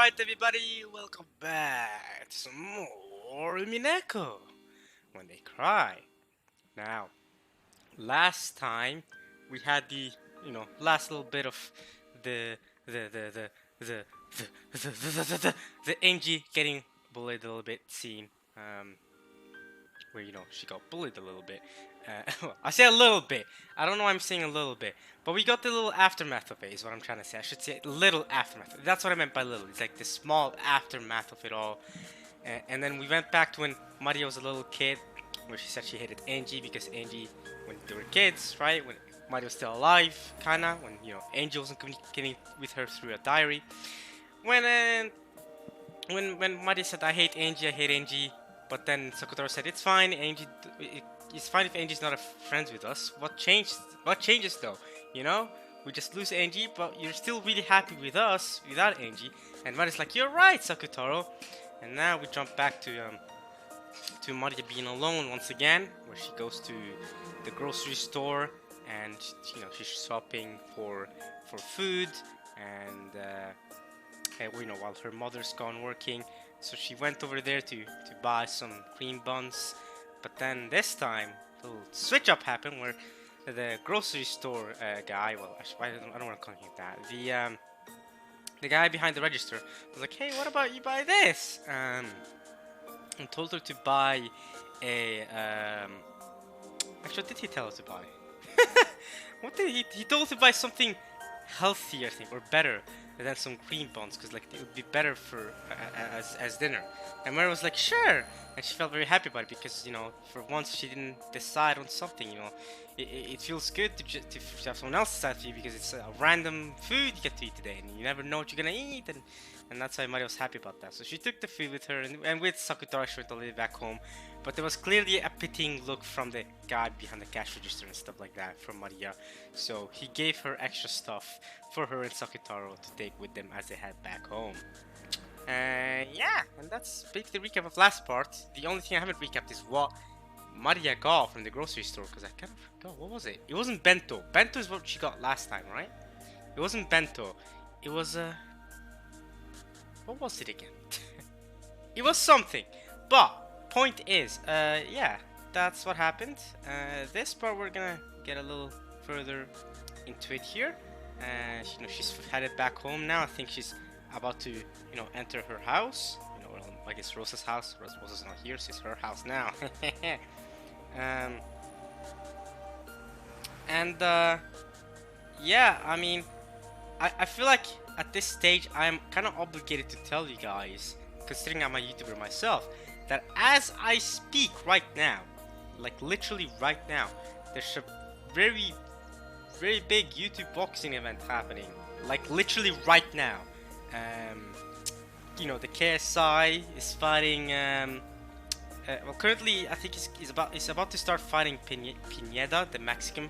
Alright everybody, welcome back to some more Umineko when they cry. Now, last time we had the, last little bit of the the the the the the Angie getting bullied a little bit scene. Where she got bullied a little bit. Well, I say a little bit. I don't know why I'm saying a little bit, but we got the little aftermath of it. Is what I'm trying to say. I should say little aftermath. That's what I meant by little. It's like the small aftermath of it all. And then we went back to when Maria was a little kid, where she said she hated Angie because Angie, when they were kids, right? When Maria was still alive, kinda. When Angie wasn't communicating with her through a diary. When Maria said I hate Angie. But then Sakutaro said, "It's fine. It's fine if Angie's not friends with us. What changed? What changes though? We just lose Angie, but you're still really happy with us without Angie." And Mari's like, "You're right, Sakutaro." And now we jump back to Maria being alone once again, where she goes to the grocery store and she's shopping for food and while her mother's gone working. So she went over there to buy some cream buns, but then this time a little switch up happened where the grocery store guy, well, I don't want to call him that, the guy behind the register was like, "Hey, what about you buy this?" And told her to buy a actually, did he tell her to buy? What did he told her to buy something healthy, I think, or better than some cream buns, because it would be better for as dinner. And Mary was like, "Sure," and she felt very happy about it because for once she didn't decide on something. It feels good to have someone else decide for you because it's a random food you get to eat today, and you never know what you're gonna eat, and that's why Mari was happy about that. So she took the food with her, and with Sakutaro she went all the way back home. But there was clearly a pitying look from the guy behind the cash register and stuff like that from Maria. So he gave her extra stuff for her and Sakutaro to take with them as they head back home. Yeah, and that's basically the recap of last part. The only thing I haven't recapped is what Maria got from the grocery store, because I kind of forgot. What was it? It wasn't bento. Bento is what she got last time, right? It wasn't bento. It was what was it again? It was something. But point is, yeah, that's what happened. This part we're gonna get a little further into it here. She's headed back home now. I think she's about to, enter her house. Well, I guess Rosa's house. Rosa's not here, so it's her house now. Yeah, I mean, I feel like at this stage I'm kind of obligated to tell you guys, considering I'm a YouTuber myself, that as I speak right now, like literally right now, there's a very, very big YouTube boxing event happening. Like literally right now. The KSI is fighting. Well, currently I think he's about to start fighting Pineda, the Mexican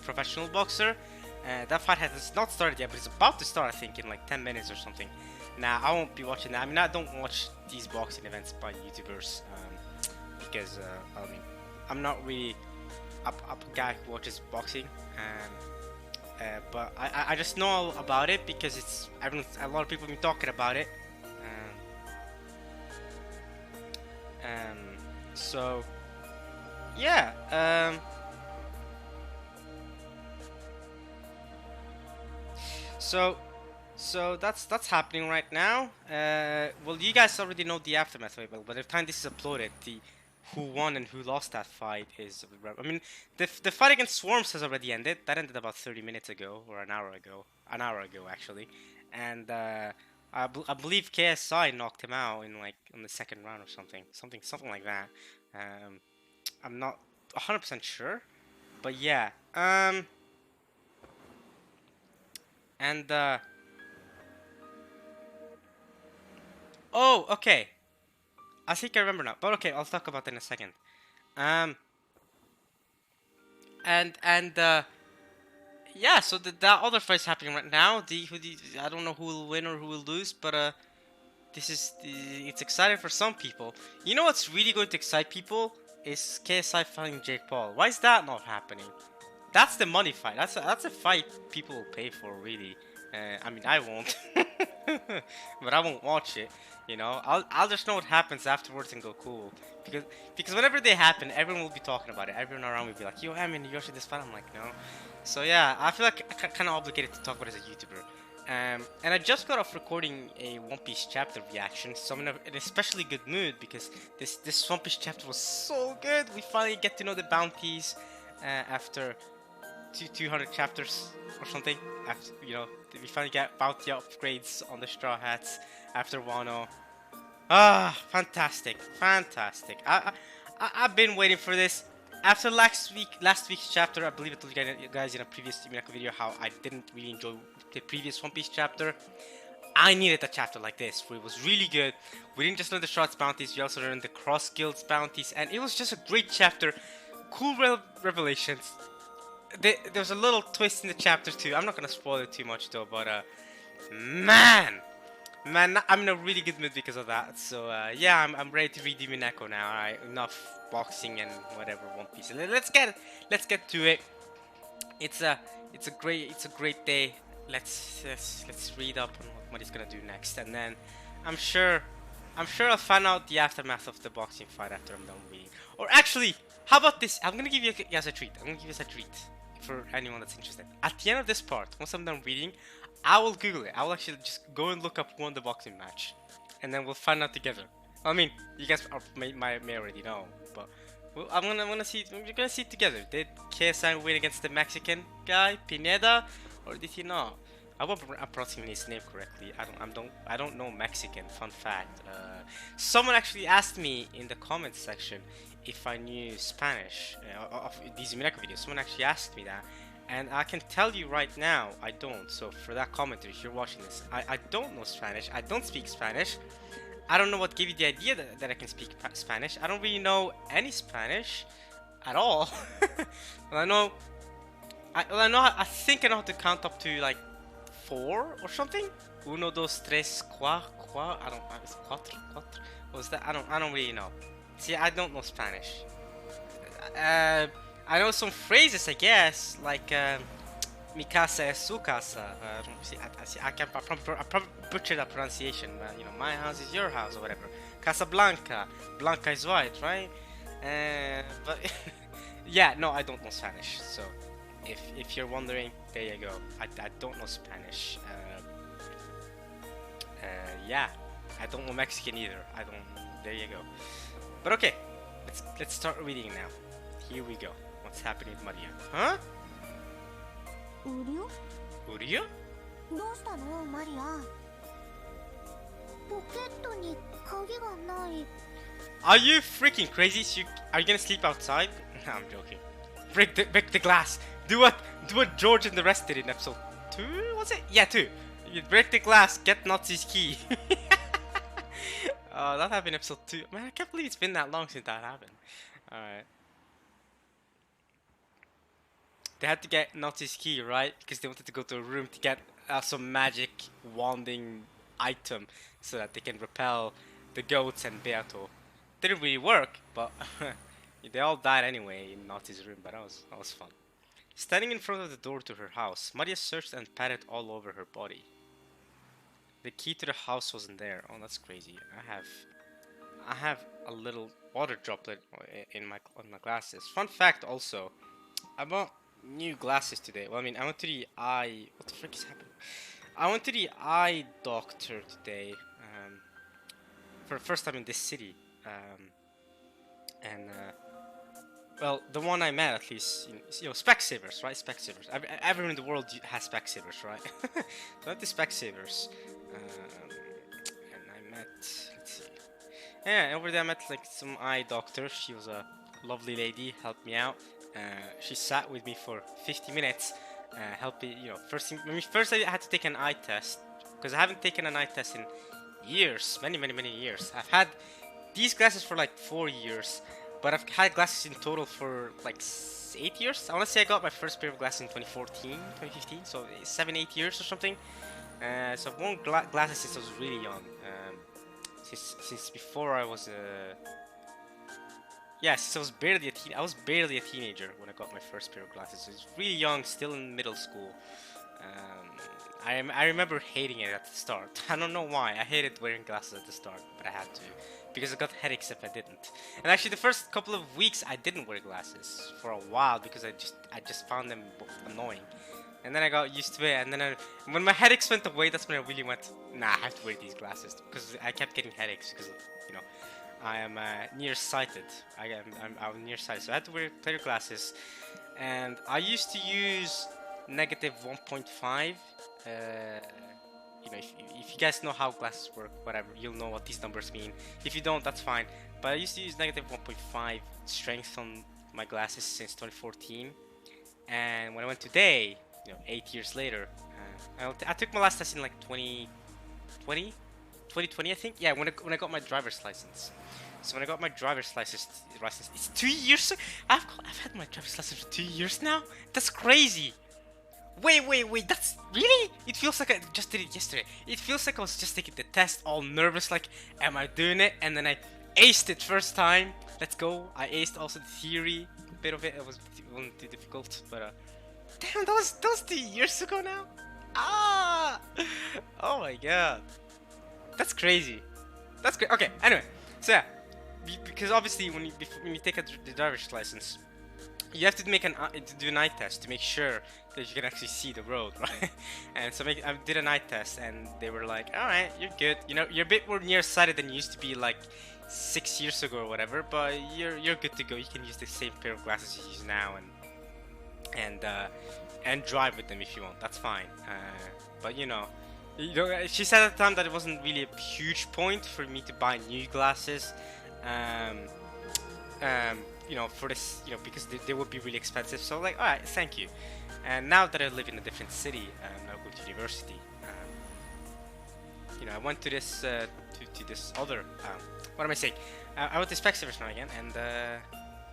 professional boxer. That fight has not started yet, but it's about to start, I think, in like 10 minutes or something. Now, I won't be watching that. I mean, I don't watch these boxing events by YouTubers because, I'm not really a guy who watches boxing. But I just know all about it because a lot of people have been talking about it. So, yeah. So that's happening right now. Well, you guys already know the aftermath very well, but by the time this is uploaded, the who won and who lost that fight is. I mean, the fight against Swarms has already ended. That ended about 30 minutes ago, or an hour ago. An hour ago, actually. And I believe KSI knocked him out in on the second round or something like that. I'm not 100% sure, but yeah. Oh, okay. I think I remember now. But okay, I'll talk about that in a second. Yeah, so that other fight's happening right now. I don't know who will win or who will lose, but it's exciting for some people. You know what's really going to excite people is KSI fighting Jake Paul. Why is that not happening? That's the money fight. That's a fight people will pay for, really. I mean, I won't. but I won't watch it. You know, I'll just know what happens afterwards and go cool. Because whenever they happen, everyone will be talking about it. Everyone around will be like, "Yo, Emin, you watched this fight?" I'm like, "No." So yeah, I feel like I'm kind of obligated to talk about it as a YouTuber. And I just got off recording a One Piece chapter reaction, so I'm in an especially good mood because this One Piece chapter was so good. We finally get to know the bounties after 200 chapters or something. After we finally get bounty upgrades on the Straw Hats after Wano. Ah, fantastic, fantastic. I've been waiting for this. After last week's chapter, I believe I told you guys in a previous Umineko video how I didn't really enjoy the previous One Piece chapter. I needed a chapter like this where it was really good. We didn't just learn the Shards bounties, we also learned the Cross Guilds bounties, and it was just a great chapter. Cool revelations. There's a little twist in the chapter too. I'm not gonna spoil it too much though, but man, I'm in a really good mood because of that. So yeah, I'm ready to read Umineko now. Alright, enough boxing and whatever One Piece. Let's get to it. It's a great day. Let's read up on what he's gonna do next, and then I'm sure I'll find out the aftermath of the boxing fight after I'm done reading. Or actually, how about this? I'm gonna give you guys a treat. I'm gonna give you guys a treat for anyone that's interested. At the end of this part, once I'm done reading, I will Google it. I will actually just go and look up who won the boxing match, and then we'll find out together. I mean, you guys may already know, but I'm gonna see. We're gonna see it together. Did KSI win against the Mexican guy Pineda, or did he not? I hope I'm pronouncing his name correctly. I don't know Mexican. Fun fact. Someone actually asked me in the comments section if I knew Spanish of these Umineko videos. Someone actually asked me that, and I can tell you right now I don't. So for that commenter, if you're watching this, I don't know Spanish. I don't speak Spanish. I don't know what gave you the idea that I can speak Spanish. I don't really know any Spanish at all. Well, I think I know how to count up to like 4 or something. Uno, dos, tres, I don't. It's cuatro. What was that? I don't really know. See, I don't know Spanish. I know some phrases, I guess, like mi casa es su casa. I probably butchered that pronunciation, but you know, my house is your house or whatever. Casablanca, Blanca is white, right? But yeah, no, I don't know Spanish. So if you're wondering, there you go. I don't know Spanish. Yeah, I don't know Mexican either. I don't. There you go. But okay, let's start reading now. Here we go. What's happening with Maria? Huh? Uryu? どうしたのマリアポケットに鍵がない Are you freaking crazy? Are you gonna sleep outside? No, I'm joking. Break the glass. Do what George and the rest did in episode 2? Was it? Yeah, 2. You break the glass, get Nazi's key. That happened in episode 2. Man, I can't believe it's been that long since that happened. Alright. They had to get Nazi's key, right? Because they wanted to go to a room to get some magic wanding item so that they can repel the goats and Beato. Didn't really work, but they all died anyway in Nazi's room, but that was fun. Standing in front of the door to her house, Maria searched and patted all over her body. The key to the house wasn't there. Oh, that's crazy. I have a little water droplet on my glasses. Fun fact also, I bought new glasses today. Well, I mean, I went to the eye. What the frick is happening? I went to the eye doctor today for the first time in this city. Well, the one I met at least, you know, Specsavers, right? Specsavers. Everyone in the world has Specsavers, right? So I went to Specsavers, and I met. Let's see. Yeah, over there I met like some eye doctor. She was a lovely lady, helped me out. She sat with me for 50 minutes, helped me. You know, first I had to take an eye test because I haven't taken an eye test in years, many years. I've had these glasses for like 4 years, but I've had glasses in total for like 8 years. I want to say I got my first pair of glasses in 2014, 2015, so 7-8 years or something. So I've worn glasses since I was really young. Since before I was yeah, since I was barely a teenager when I got my first pair of glasses. So I was really young, still in middle school. I remember hating it at the start. I don't know why. I hated wearing glasses at the start, but I had to because I got headaches if I didn't. And actually, the first couple of weeks I didn't wear glasses for a while because I just found them annoying. And then I got used to it, and then when my headaches went away, that's when I really went, nah, I have to wear these glasses because I kept getting headaches because of, you know, I am nearsighted. I'm nearsighted, so I had to wear clear glasses. And I used to use negative 1.5. If you guys know how glasses work, whatever, you'll know what these numbers mean. If you don't, that's fine. But I used to use negative 1.5 strength on my glasses since 2014. And when I went today, 8 years later, I took my last test in like 2020, 2020, I think. Yeah, when I got my driver's license. So when I got my driver's license, it's 2 years. I've had my driver's license for 2 years now. That's crazy. Wait. That's really? It feels like I just did it yesterday. It feels like I was just taking the test, all nervous, like, am I doing it? And then I aced it first time. Let's go. I aced also the theory bit of it. It wasn't too difficult, but damn, that was 2 years ago now. Ah, oh my god, that's crazy. That's great. Okay, anyway, so yeah, because obviously when you take the driver's license, you have to do an eye test to make sure that you can actually see the road, right? And so I did an eye test, and they were like, "All right, you're good. You're a bit more nearsighted than you used to be like 6 years ago or whatever, but you're good to go. You can use the same pair of glasses you use now, and drive with them if you want. That's fine. But she said at the time that it wasn't really a huge point for me to buy new glasses. For this, because they would be really expensive. So like, all right, thank you. And now that I live in a different city, I go to university. I went to this to this other. What am I saying? I went to Specsavers now again,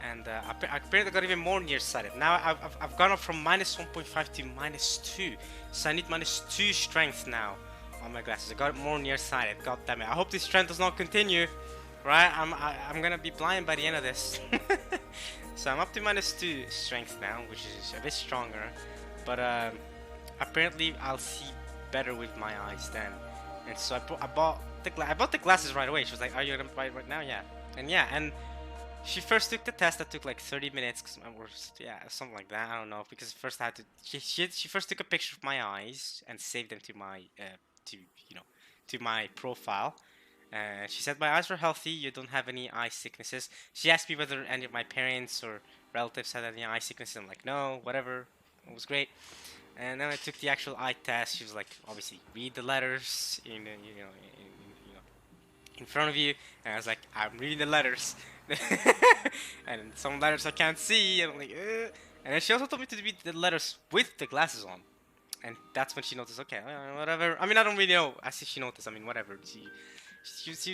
and I apparently got even more nearsighted. Now I've gone up from minus 1.5 to minus 2, so I need minus 2 strength now on my glasses. I got more nearsighted. God damn it! I hope this trend does not continue. Right? I'm gonna be blind by the end of this. So I'm up to minus 2 strength now, which is a bit stronger. But apparently I'll see better with my eyes then. And so I bought the glasses right away. She was like, "Are you gonna buy it right now?" Yeah. And she first took the test. That took like 30 minutes, or something like that. I don't know, because first I had to. She first took a picture of my eyes and saved them to my to my profile. She said my eyes were healthy. You don't have any eye sicknesses. She asked me whether any of my parents or relatives had any eye sicknesses. I'm like, no, whatever. It was great. And then I took the actual eye test. She was like, obviously, read the letters in front of you. And I was like, I'm reading the letters. And some letters I can't see. And I'm like, Ugh. And then she also told me to read the letters with the glasses on. And that's when she noticed, okay, whatever. I mean, I don't really know. I see she noticed. I mean, whatever. She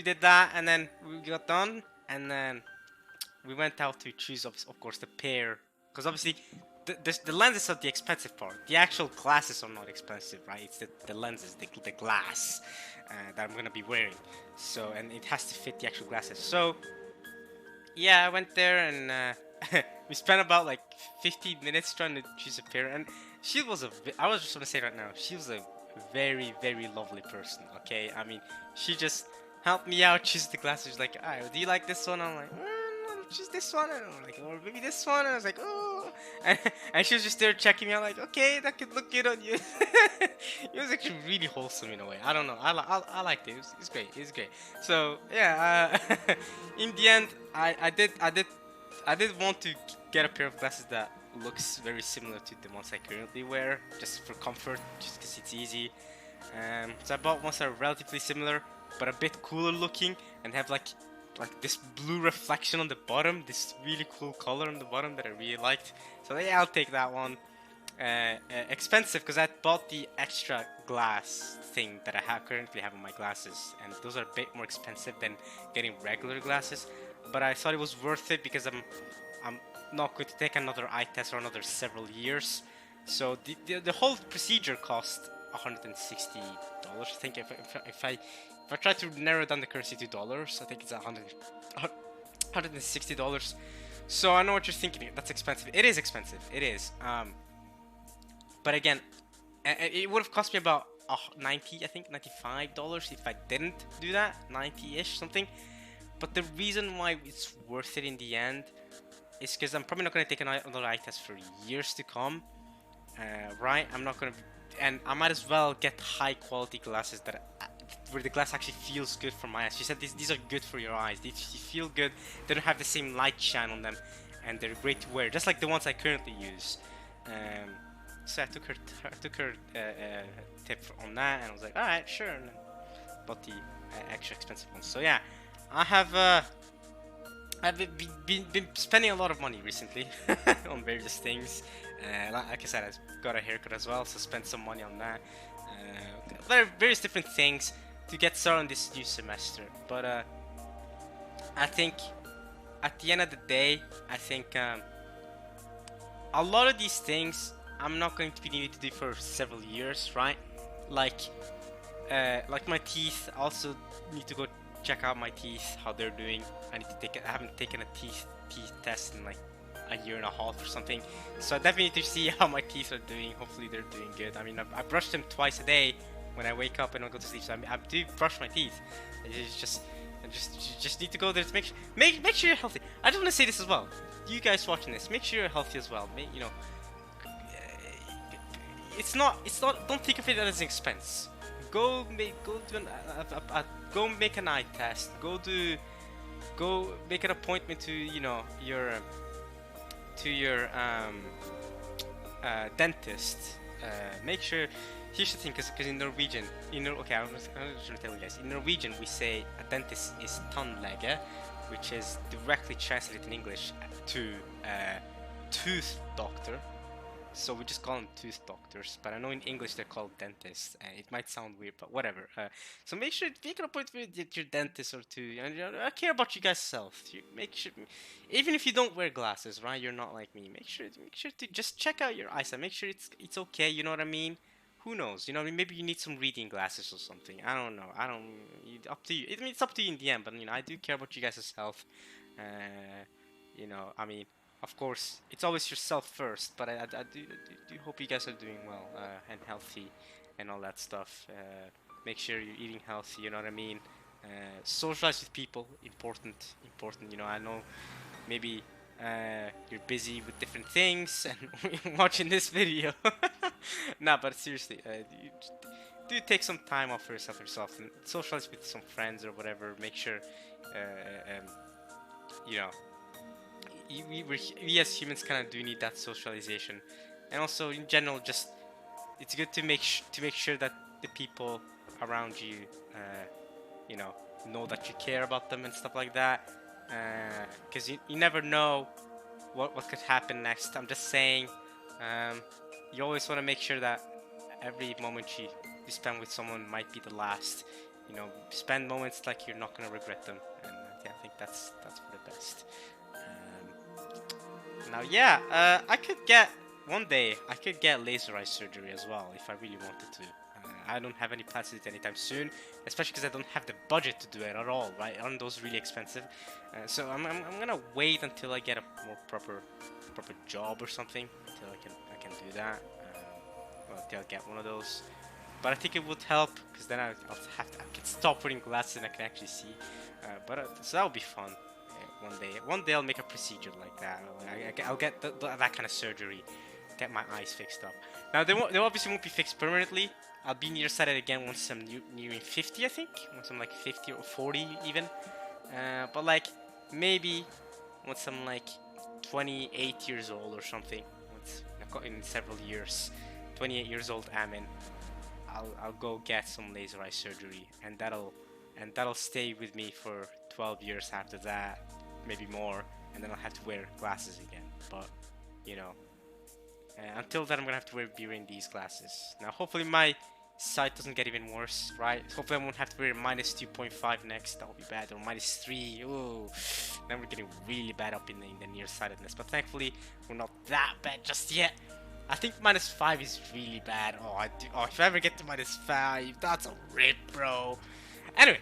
did that, and then we got done, and then we went out to choose, of course, the pair. Because obviously, the lenses are the expensive part. The actual glasses are not expensive, right? It's the lenses, the glass that I'm going to be wearing. So, and it has to fit the actual glasses. So, yeah, I went there, and we spent about like 15 minutes trying to choose a pair. And she was I was just going to say right now, she was a very, very lovely person, okay? I mean, she just helped me out, choose the glasses. She's like, alright, do you like this one? I'm like, choose this one. And I'm like, or maybe this one. And I was like, oh. And she was just there checking me out, like, okay, that could look good on you. It was actually really wholesome in a way. I don't know. I liked it. It was great. It was great. So yeah, in the end, I did want to get a pair of glasses that looks very similar to the ones I currently wear, just for comfort, just because it's easy. So I bought ones that are relatively similar, but a bit cooler looking, and have like this blue reflection on the bottom, this really cool color on the bottom that I really liked. So yeah, I'll take that one. Expensive because I bought the extra glass thing that I currently have on my glasses, and those are a bit more expensive than getting regular glasses. But I thought it was worth it because I'm not going to take another eye test for another several years. So the whole procedure cost $160. I think if I try to narrow down the currency to dollars, I think it's $160. So I know what you're thinking. That's expensive. It is expensive. It is. But again, And it would have cost me about 90, I think $95 if I didn't do that, 90-ish something. But the reason why it's worth it in the end is because I'm probably not going to take another eye test for years to come, right? I'm not going to, and I might as well get high quality glasses that where the glass actually feels good for my eyes. She said these are good for your eyes. They feel good. They don't have the same light shine on them, and they're great to wear, just like the ones I currently use. So I took her tip on that, and I was like, all right, sure. And then bought the extra expensive ones. So yeah, I have I've been spending a lot of money recently on various things. Like I said, I got a haircut as well, so spent some money on that. Various different things to get started on this new semester. But I think at the end of the day, I think a lot of these things I'm not going to be needing to do for several years, right? Like my teeth. I also need to go check out my teeth, how they're doing. I need to take I haven't taken a teeth test in like a year and a half or something, so I definitely need to see how my teeth are doing. Hopefully they're doing good. I mean, I brush them twice a day when I wake up and I go to sleep, so I do brush my teeth. It's just you just need to go there to make sure you're healthy. I just want to say this as well. You guys watching this, make sure you're healthy as well. You know, it's not. Don't think of it as an expense. Go make an eye test. Go make an appointment to your dentist. Make sure. Here's the thing, because in Norwegian, okay, I'm just gonna tell you guys. In Norwegian, we say a dentist is tannlege, which is directly translated in English to tooth doctor. So we just call them tooth doctors, but I know in English they're called dentists. It might sound weird, but whatever. So make sure make an appointment with your dentist or two. And I care about you guys' health. Make sure, even if you don't wear glasses, right? You're not like me. Make sure to just check out your eyesight. Make sure it's okay. You know what I mean? Who knows? You know, maybe you need some reading glasses or something. I don't know. Up to you. I mean, it's up to you in the end. But I do care about you guys' health. I mean. Of course, it's always yourself first, but I do hope you guys are doing well and healthy and all that stuff. Make sure you're eating healthy, you know what I mean? Socialize with people, important. I know maybe you're busy with different things and watching this video. Nah, but seriously, do take some time off for yourself and socialize with some friends or whatever. Make sure, you know, we as humans kind of do need that socialization, and also in general, just it's good to make sure that the people around you, know that you care about them and stuff like that, because you never know what could happen next. I'm just saying, you always want to make sure that every moment you spend with someone might be the last. Spend moments like you're not gonna regret them, and yeah, I think that's for the best. Now, yeah, one day I could get laser eye surgery as well if I really wanted to. I don't have any plans to do it anytime soon, especially because I don't have the budget to do it at all, right? Aren't those really expensive? So I'm gonna wait until I get a more proper job or something until I can do that. Until I get one of those. But I think it would help because then I can stop wearing glasses and I can actually see. So that would be fun. One day I'll make a procedure like that. I'll get that kind of surgery, get my eyes fixed up. Now they obviously won't be fixed permanently. I'll be nearsighted again once I'm nearing 50, I think. Once I'm like 50 or 40 even. But like maybe once I'm like 28 years old or something. In several years, 28 years old, I'll go get some laser eye surgery, and that'll stay with me for 12 years after that. Maybe more, and then I'll have to wear glasses again. But until then, I'm gonna have to be wearing these glasses. Now, hopefully, my sight doesn't get even worse, right? Hopefully, I won't have to wear minus 2.5 next. That would be bad, or minus 3. Ooh, then we're getting really bad up in the nearsightedness. But thankfully, we're not that bad just yet. I think minus 5 is really bad. If I ever get to minus 5, that's a rip, bro. Anyway,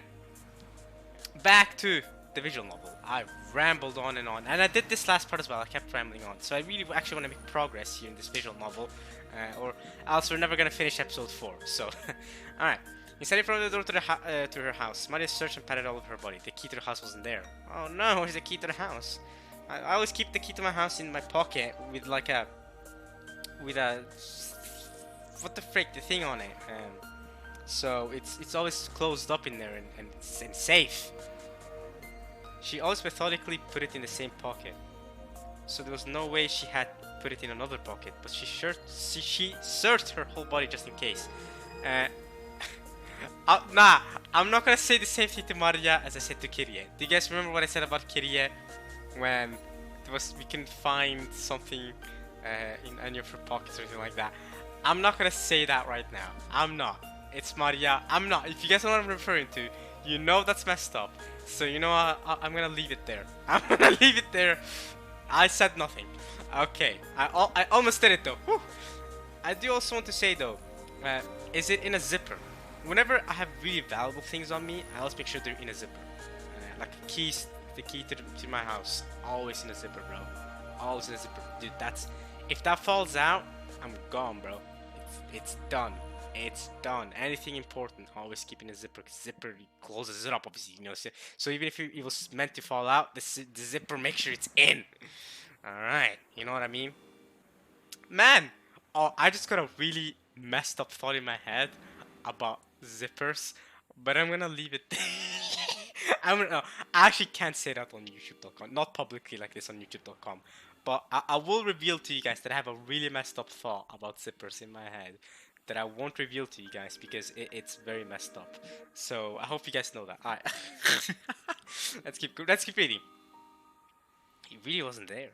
back to the visual novel. I rambled on, and I did this last part as well. I kept rambling on, so I really actually want to make progress here in this visual novel, or else we're never gonna finish episode 4. So, all right. Instead of from the door to her house, Maria searched and patted all over her body. The key to the house wasn't there. Oh no, where's the key to the house? I always keep the key to my house in my pocket with like a what the frick, the thing on it. So it's always closed up in there and safe. She always methodically put it in the same pocket, so there was no way she had put it in another pocket. But she searched her whole body just in case. Nah, I'm not gonna say the same thing to Maria as I said to Kirie. Do you guys remember what I said about Kirie when we can find something in any of her pockets or anything like that? I'm not gonna say that right now. I'm not. It's Maria. I'm not. If you guys know what I'm referring to, you know that's messed up. So you know I'm gonna leave it there. I'm gonna leave it there. I said nothing. Okay. I almost did it though. Whew. I do also want to say though, is it in a zipper? Whenever I have really valuable things on me, I always make sure they're in a zipper. Like the key to my house, always in a zipper, bro. Always in a zipper, dude. If that falls out, I'm gone, bro. It's done. It's done. Anything important, always keep in a zipper. Zipper closes it up, obviously, you know. So even if it was meant to fall out, the zipper, make sure it's in. All right, you know what I mean, man. Oh, I just got a really messed up thought in my head about zippers, but I'm gonna leave it. I actually can't say that on YouTube.com, not publicly like this on YouTube.com. But I will reveal to you guys that I have a really messed up thought about zippers in my head that I won't reveal to you guys because it's very messed up. So I hope you guys know that. Alright. Let's keep reading. He really wasn't there.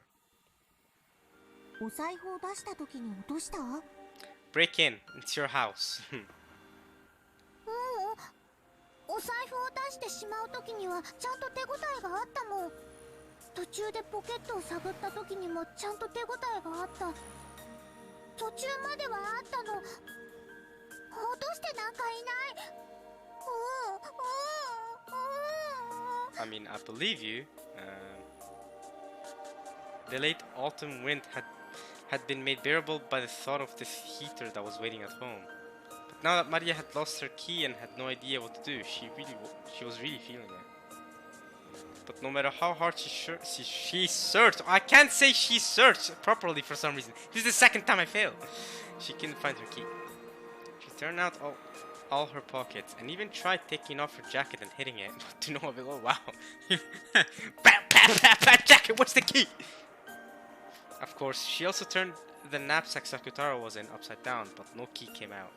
お財布を出した時に落とした？ Break in. It's your house. お財布を出してしまう時にはちゃんと手応えがあったもん。途中でポケットを探った時にもちゃんと手応えがあった。途中まではあったの。落としてなんかいない。I mean, I believe you. The late autumn wind had been made bearable by the thought of this heater that was waiting at home. But now that Maria had lost her key and had no idea what to do, she was really feeling it. But no matter how hard she searched, I can't say she searched properly for some reason. This is the second time I failed. She couldn't find her key. She turned out all her pockets and even tried taking off her jacket and hitting it. To no avail. Oh, wow. Bam, jacket, what's the key? Of course, she also turned the knapsack Sakutaro was in upside down, but no key came out.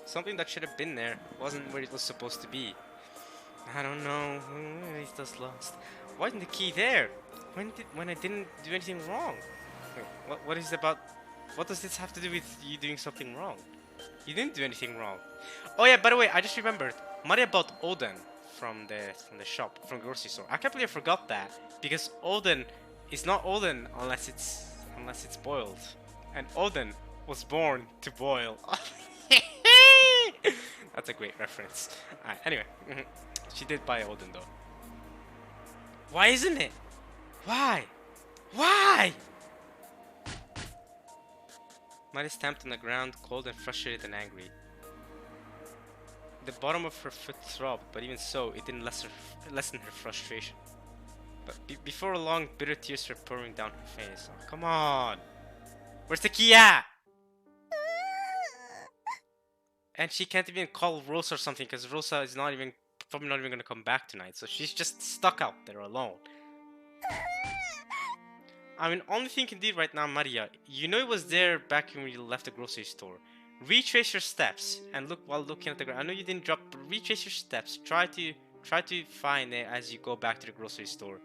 Something that should have been there wasn't where it was supposed to be. I don't know. He's just lost. Why isn't the key there? When I didn't do anything wrong? Wait, what is it about? What does this have to do with you doing something wrong? You didn't do anything wrong. Oh yeah, by the way, I just remembered. Maria bought Oden from the shop, from the grocery store. I can't believe I forgot that, because Oden is not Oden unless it's boiled, and Oden was born to boil. That's a great reference. Alright, anyway, she did buy Oden though. Why isn't it? Why? Why? Maria stamped on the ground, cold and frustrated and angry. The bottom of her foot throbbed, but even so, it didn't lessen her frustration. But before long, bitter tears were pouring down her face. Oh, come on! Where's the key at? And she can't even call Rosa or something, because Rosa is probably not even gonna come back tonight, so she's just stuck out there alone. I mean, only thing you can do right now, Maria, you know it was there back when you left the grocery store. Retrace your steps and look while looking at the ground. I know you didn't drop, but retrace your steps. Try to find it as you go back to the grocery store.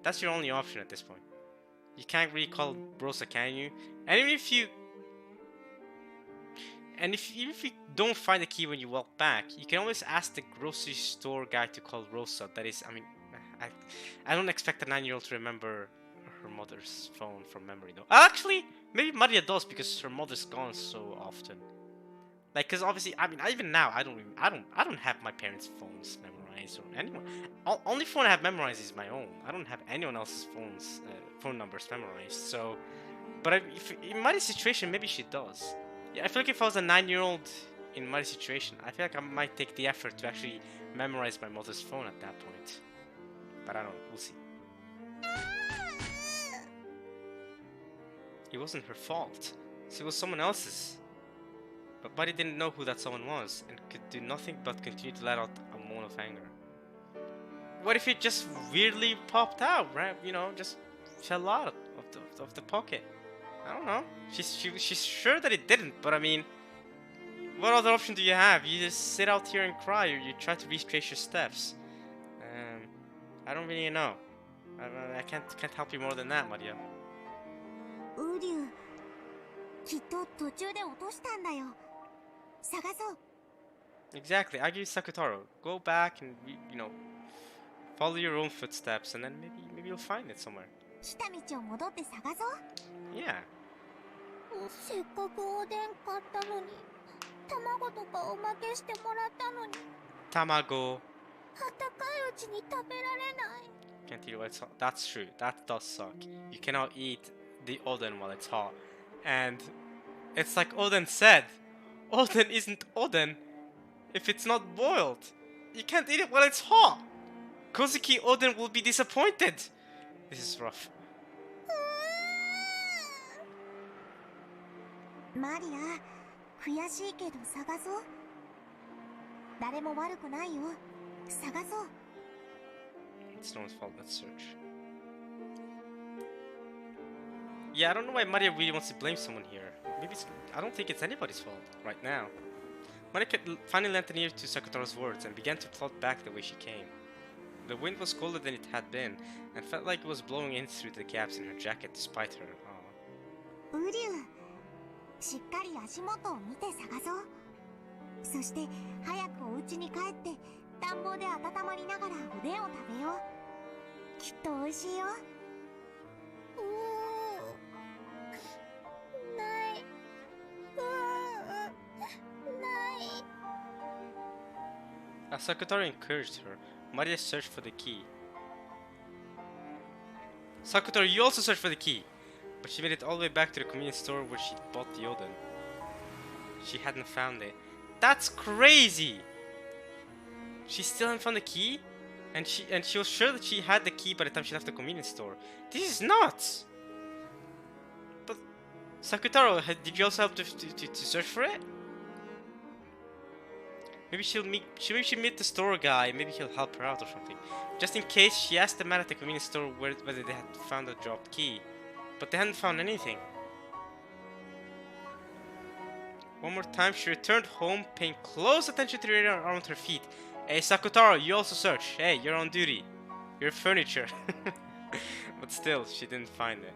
That's your only option at this point. You can't really call Rosa, can you? And even if you don't find the key when you walk back, you can always ask the grocery store guy to call Rosa. That is, I mean, I don't expect a 9-year-old to remember her mother's phone from memory though. Actually, maybe Maria does because her mother's gone so often. Like, cause obviously, I mean, even now, I don't have my parents' phones memorized or anyone. Only phone I have memorized is my own. I don't have anyone else's phone numbers memorized. So, but if in my situation, maybe she does. Yeah, I feel like if I was a 9-year-old in my situation, I feel like I might take the effort to actually memorize my mother's phone at that point. But I don't know. We'll see. It wasn't her fault. It was someone else's. But Buddy didn't know who that someone was and could do nothing but continue to let out a moan of anger. What if it just weirdly popped out, right? You know, just fell out of the pocket. I don't know. She's sure that it didn't, but I mean, what other option do you have? You just sit out here and cry, or you try to retrace your steps. I don't really know. I can't help you more than that, Maria. ウリュウ、きっと途中で落としたんだよ。探そう。 Exactly. I give you Sakutaro. Go back and follow your own footsteps, and then maybe you'll find it somewhere. 来た道を戻って探そう。 Yeah. せっかくおでん買ったのに、卵とかおまけしてもらったのに。 Tamago. あったかいうちに食べられない。 Can't eat it while it's hot. That's true. That does suck. You cannot eat the oden while it's hot. And it's like Oden said. Oden isn't Oden if it's not boiled. You can't eat it while it's hot. Kozuki Oden will be disappointed. This is rough. マリア、悔しいけど探そう。誰も悪くないよ。探そう。 It's no one's fault. Let's search. Yeah, I don't know why Maria really wants to blame someone here. I don't think it's anybody's fault right now. Maria finally lent an ear to Sakutaro's words and began to plot back the way she came. The wind was colder than it had been, and felt like it was blowing in through the gaps in her jacket despite her. ウリュウ、しっかり足元を見て探そう。そして早くお家に帰って暖房で温まりながらおでんを食べよう。きっと美味しいよ。ない。ない。 As Sakutaro encouraged her, Maria searched for the key. Sakutaro, you also searched for the key, but she made it all the way back to the convenience store where she bought the oden. She hadn't found it. That's crazy! She still hadn't found the key? And she was sure that she had the key by the time she left the convenience store. This is nuts! But Sakutaro, did you also help to search for it? Maybe she'll meet the store guy. Maybe he'll help her out or something. Just in case, she asked the man at the convenience store whether they had found a dropped key, but they hadn't found anything. One more time, she returned home, paying close attention to the area around her feet. Hey, Sakutaro, you also search. Hey, you're on duty. You're furniture. But still, she didn't find it.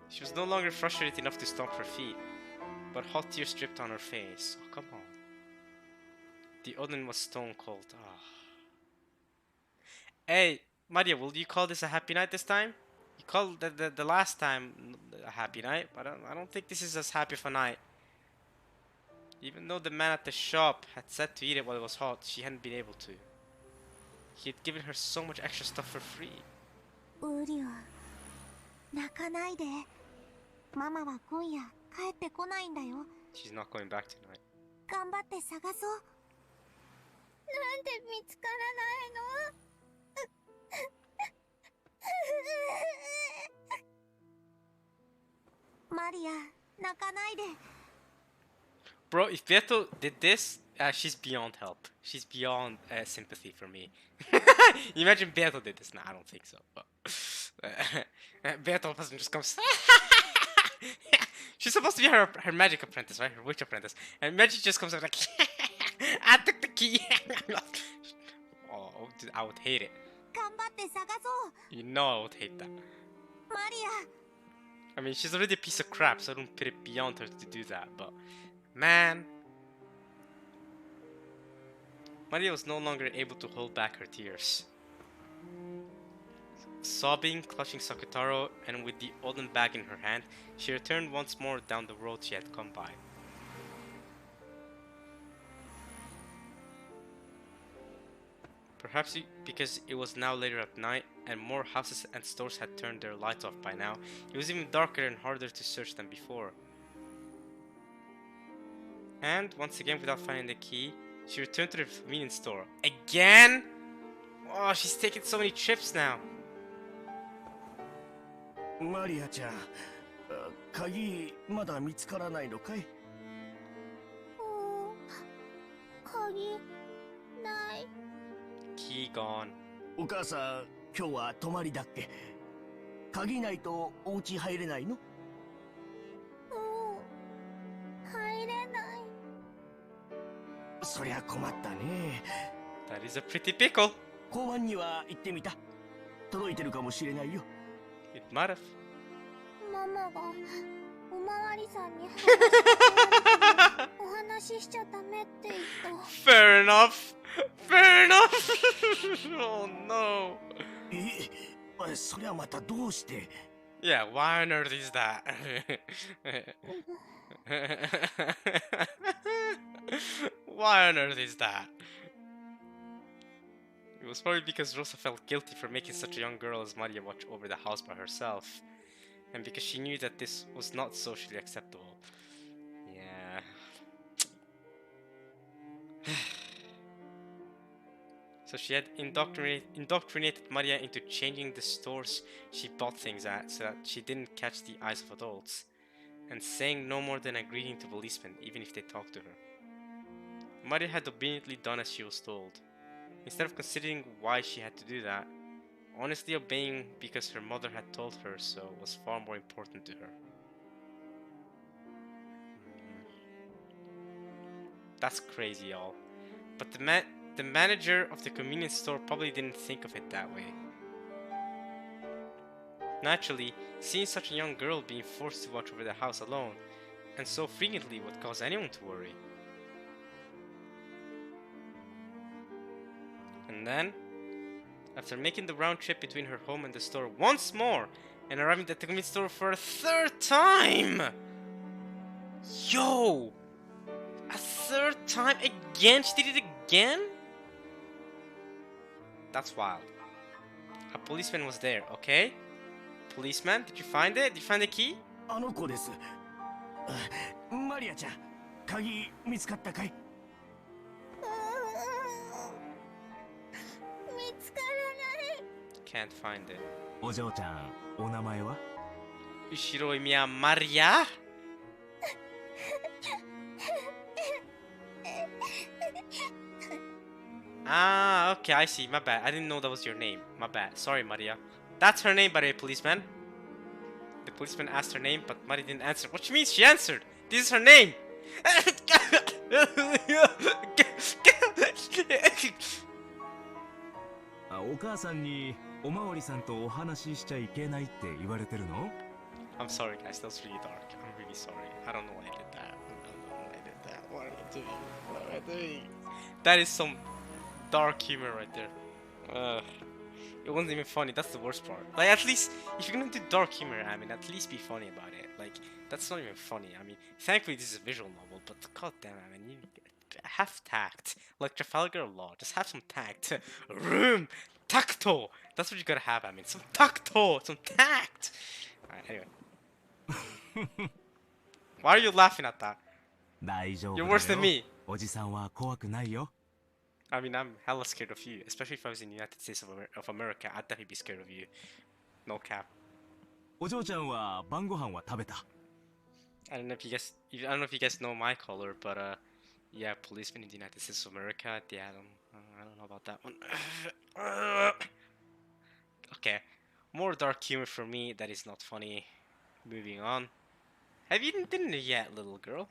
She was no longer frustrated enough to stomp her feet, but hot tears dripped on her face. Oh, come on. The oden was stone cold. Oh. Hey, Maria, will you call this a happy night this time? You called the last time a happy night, but I don't think this is as happy of a night. Even though the man at the shop had said to eat it while it was hot, she hadn't been able to. He had given her so much extra stuff for free. ウリュウ、泣かないで。ママは今夜帰ってこないんだよ。 She's not going back tonight. 頑張って探そう。なんで見つからないの？マリア、泣かないで。 Bro, if Beto did this, she's beyond help. She's beyond sympathy for me. Imagine Beto did this. Nah, I don't think so. But, Beto doesn't just come. She's supposed to be her magic apprentice, right? Her witch apprentice. And Magic just comes out like, I took the key. Oh, dude, I would hate it. 頑張って探そう。 You know I would hate that. マリア。 I mean, she's already a piece of crap, so I don't put it beyond her to do that. But, man. Maria was no longer able to hold back her tears. Sobbing, clutching Sakutaro, and with the oden bag in her hand, she returned once more down the road she had come by. Perhaps because it was now later at night and more houses and stores had turned their lights off by now, it was even darker and harder to search than before. And once again, without finding the key, she returned to the convenience store. Again? Oh, she's taking so many trips now. マリアちゃん、鍵まだ見つからないのかい？鍵ない。 Key gone. お母さん、今日は泊まりだっけ？鍵ないとお家入れないの？入れない。そりゃ困ったね。That is a pretty pickle. 交番には行ってみた。届いてるかもしれないよ。It might have. ママがおまわりさんにお話ししちゃダメって言った。 Fair enough. Fair enough. Oh no. そりゃまたどうして？ Yeah, why on earth is that? Why on earth is that? It was probably because Rosa felt guilty for making such a young girl as Maria watch over the house by herself. And because she knew that this was not socially acceptable. Yeah. So she had indoctrinated Maria into changing the stores she bought things at so that she didn't catch the eyes of adults. And saying no more than agreeing to policemen even if they talked to her. Maria had obediently done as she was told. Instead of considering why she had to do that, honestly obeying because her mother had told her so was far more important to her. That's crazy, y'all. But the manager of the convenience store probably didn't think of it that way. Naturally, seeing such a young girl being forced to watch over the house alone, and so frequently, would cause anyone to worry. And then, after making the round trip between her home and the store once more, and arriving at the convenience store for a third time! Yo! A third time again? She did it again? That's wild. A policeman was there, okay? Policeman, did you find it? Did you find the key? あの子です。マリアちゃん、鍵見つかったかい？見つからない。 Can't find it. お嬢ちゃん、お名前は？ Ushiro Miya Maria? Ah, okay, I see. My bad. I didn't know that was your name. My bad. Sorry, Maria. That's her name, by the way, policeman. The policeman asked her name, but Maria didn't answer. What you mean she answered? This is her name. お母さんにおまわりさんとお話ししちゃいけないって言われてるの？ I'm sorry, guys. That was really dark. I'm really sorry. I don't know why I did that. I don't know why I did that. What am I doing? What am I doing? That is some dark humor right there. It wasn't even funny. That's the worst part. Like, at least, if you're gonna do dark humor, I mean, at least be funny about it. Like, that's not even funny. I mean, thankfully this is a visual novel, but goddamn, I mean, you have tact. Like Trafalgar Law, just have some tact. Room! Tacto! That's what you gotta have, I mean, some tacto! Some tact! Alright, anyway. Why are you laughing at that? You're worse than me. おじさんは怖くないよ。 I mean, I'm hella scared of you, especially if I was in the United States of America. I'd definitely be scared of you. No cap. お嬢ちゃんは晩ご飯は食べた？ I don't know if you guys know my color, but yeah, policemen in the United States of America. Yeah, I don't know about that one. Okay, more dark humor for me. That is not funny. Moving on. Have you eaten dinner yet, little girl?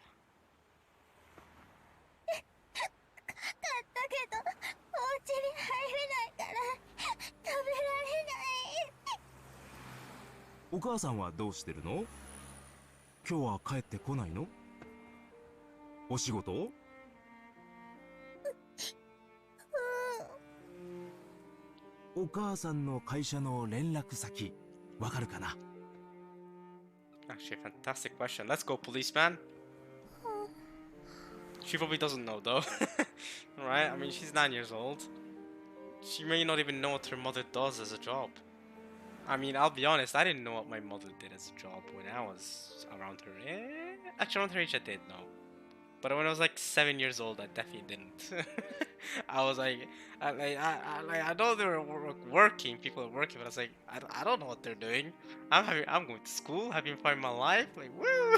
買ったけどお家に入れないから食べられない。お母さんはどうしてるの？今日は帰ってこないの？お仕事？お母さんの会社の連絡先わかるかな？ Actually, a fantastic question. Let's go, policeman. She probably doesn't know though. Right? I mean, she's 9 years old. she may not even know what her mother does as a job. I mean, I'll be honest, I didn't know what my mother did as a job when I was around her. Actually, around her age, I did know. But when I was like 7 years old, I definitely didn't. I was like, I know they were working, people are working, but I was like, I don't know what they're doing. I'm going to school, having fun in my life, like woo,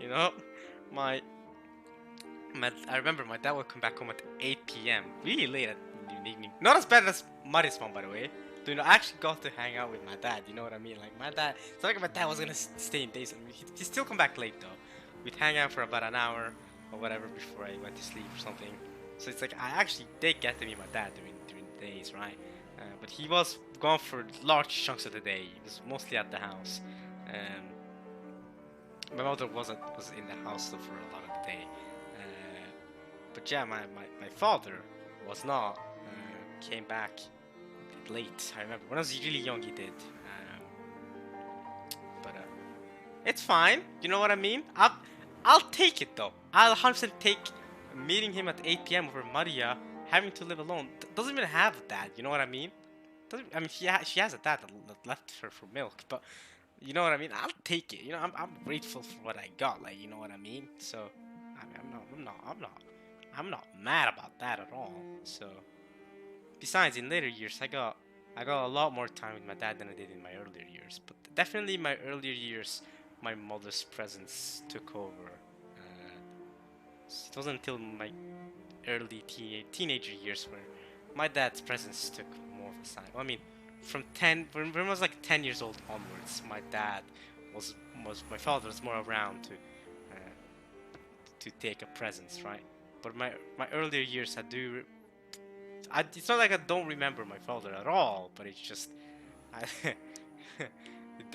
you know. My, I remember my dad would come back home at 8 p.m. really late in the evening. Not as bad as Mari's mom, by the way. So, I actually got to hang out with my dad. You know what I mean? Like my dad, it's not like my dad was gonna stay in days. I mean, he'd still come back late though. We'd hang out for about an hour or whatever before I went to sleep or something. So it's like I actually did get to meet my dad during the days, right? But he was gone for large chunks of the day. He was mostly at the house. My mother was in the house though for a lot of the day. But yeah, my father was not. Came back late. I remember when I was really young, he did. But it's fine. You know what I mean? I'll take it though. I'll 100% take meeting him at 8 p.m. over Maria having to live alone. Doesn't even have a dad. You know what I mean? I mean, she has a dad that left her for milk, but you know what I mean. I'll take it. You know, I'm grateful for what I got. Like, you know what I mean. So, I mean, I'm not mad about that at all. So, besides, in later years, I got a lot more time with my dad than I did in my earlier years. But definitely, in my earlier years, my mother's presence took over. It wasn't until my early teenager years where my dad's presence took more of a side. Well, I mean, from 10 when I was like 10 years old onwards, my dad was my father was more around to take a presence, right? But my earlier years, it's not like I don't remember my father at all, but it's just I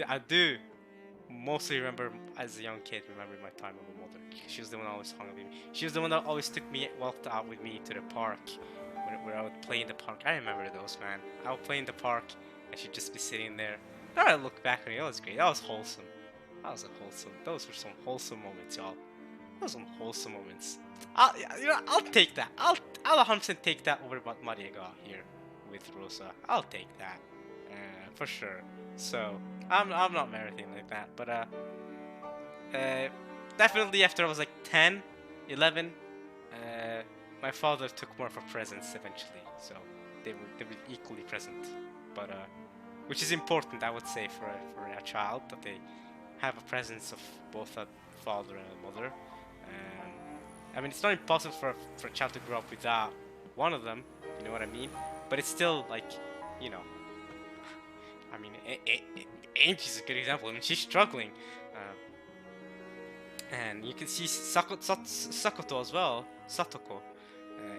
I do mostly remember as a young kid remembering my time with my mother. She was the one that always hung with me. She was the one that always walked out with me to the park where I would play in the park. I remember those, man. I would play in the park and she'd just be sitting there. Now I look back on it, that was great. That was wholesome. Those were some wholesome moments, y'all. Those were some wholesome moments. I'll take that. I'll 100% take that over what Maria got here with Rosa. I'll take that, for sure. So I'm not mad or anything like that, but definitely after I was like 10, 11, my father took more of a presence eventually. So they were equally present, but which is important, I would say, for a child, that they have a presence of both a father and a mother. I mean, it's not impossible for a child to grow up without one of them. You know what I mean? But it's still like, you know. I mean, Angie's a good example. I mean, she's struggling, and you can see Sakoto as well, Satoko,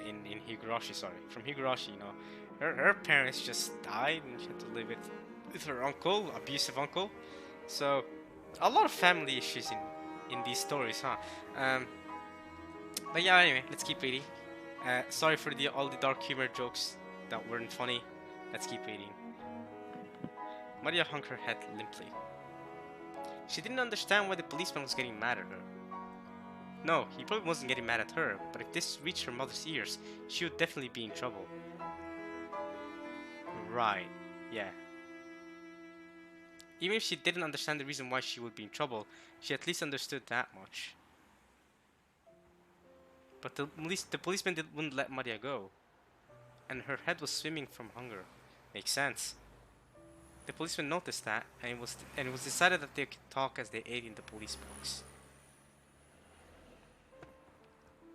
in Higurashi. Sorry, from Higurashi. You know, her parents just died, and she had to live with her uncle, abusive uncle. So, a lot of family issues in these stories, huh? But yeah, anyway, let's keep reading. Sorry for all the dark humor jokes that weren't funny. Let's keep reading. Maria hung her head limply. She didn't understand why the policeman was getting mad at her. No, he probably wasn't getting mad at her, but if this reached her mother's ears, she would definitely be in trouble. Right, yeah. Even if she didn't understand the reason why she would be in trouble, she at least understood that much. But the policeman wouldn't let Maria go, and her head was swimming from hunger. Makes sense. The policeman noticed that, and it was decided that they could talk as they ate in the police box.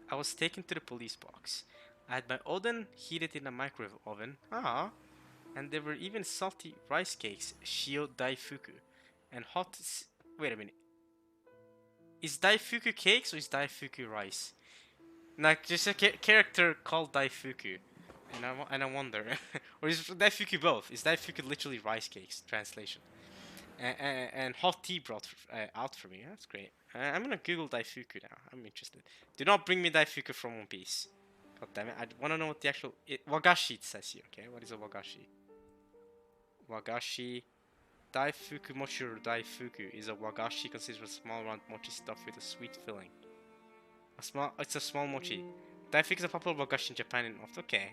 I was taken to the police box. I had my oden heated in a microwave oven. And there were even salty rice cakes, shio daifuku, and hot. Wait a minute. Is daifuku cakes or is daifuku rice? Like, there's a character called daifuku, and I wonder, or is daifuku both? Is daifuku literally rice cakes? Translation. And hot tea brought out for me. That's great. I'm gonna Google daifuku now. I'm interested. Do not bring me daifuku from One Piece. God damn it! I want to know what the actual wagashi it says here. Okay, what is a wagashi? Wagashi. Daifuku mochi or daifuku is a wagashi consisting of a small round mochi stuffed with a sweet filling. It's a small mochi. Daifuku is a popular wagashi in Japan and North. Okay.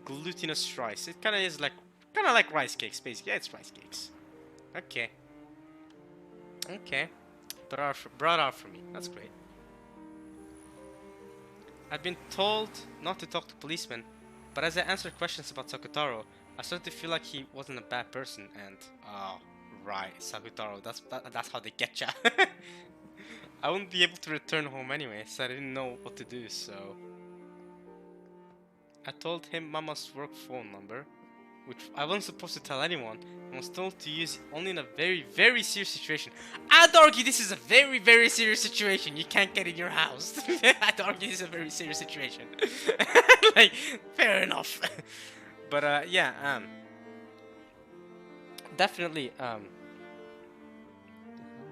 glutinous rice. It kind of is kind of like rice cakes, basically. Yeah, it's rice cakes. Okay. Okay. Brought out for me. That's great. I've been told not to talk to policemen, but as I answered questions about Sakutaro, I started to feel like he wasn't a bad person. And oh, right, Sakutaro. That's how they get ya. I wouldn't be able to return home anyway, so I didn't know what to do. So I told him Mama's work phone number, which I wasn't supposed to tell anyone, and was told to use only in a very, very serious situation. I'd argue this is a very, very serious situation. You can't get in your house. I'd argue this is a very serious situation. Like, fair enough. But yeah, definitely, what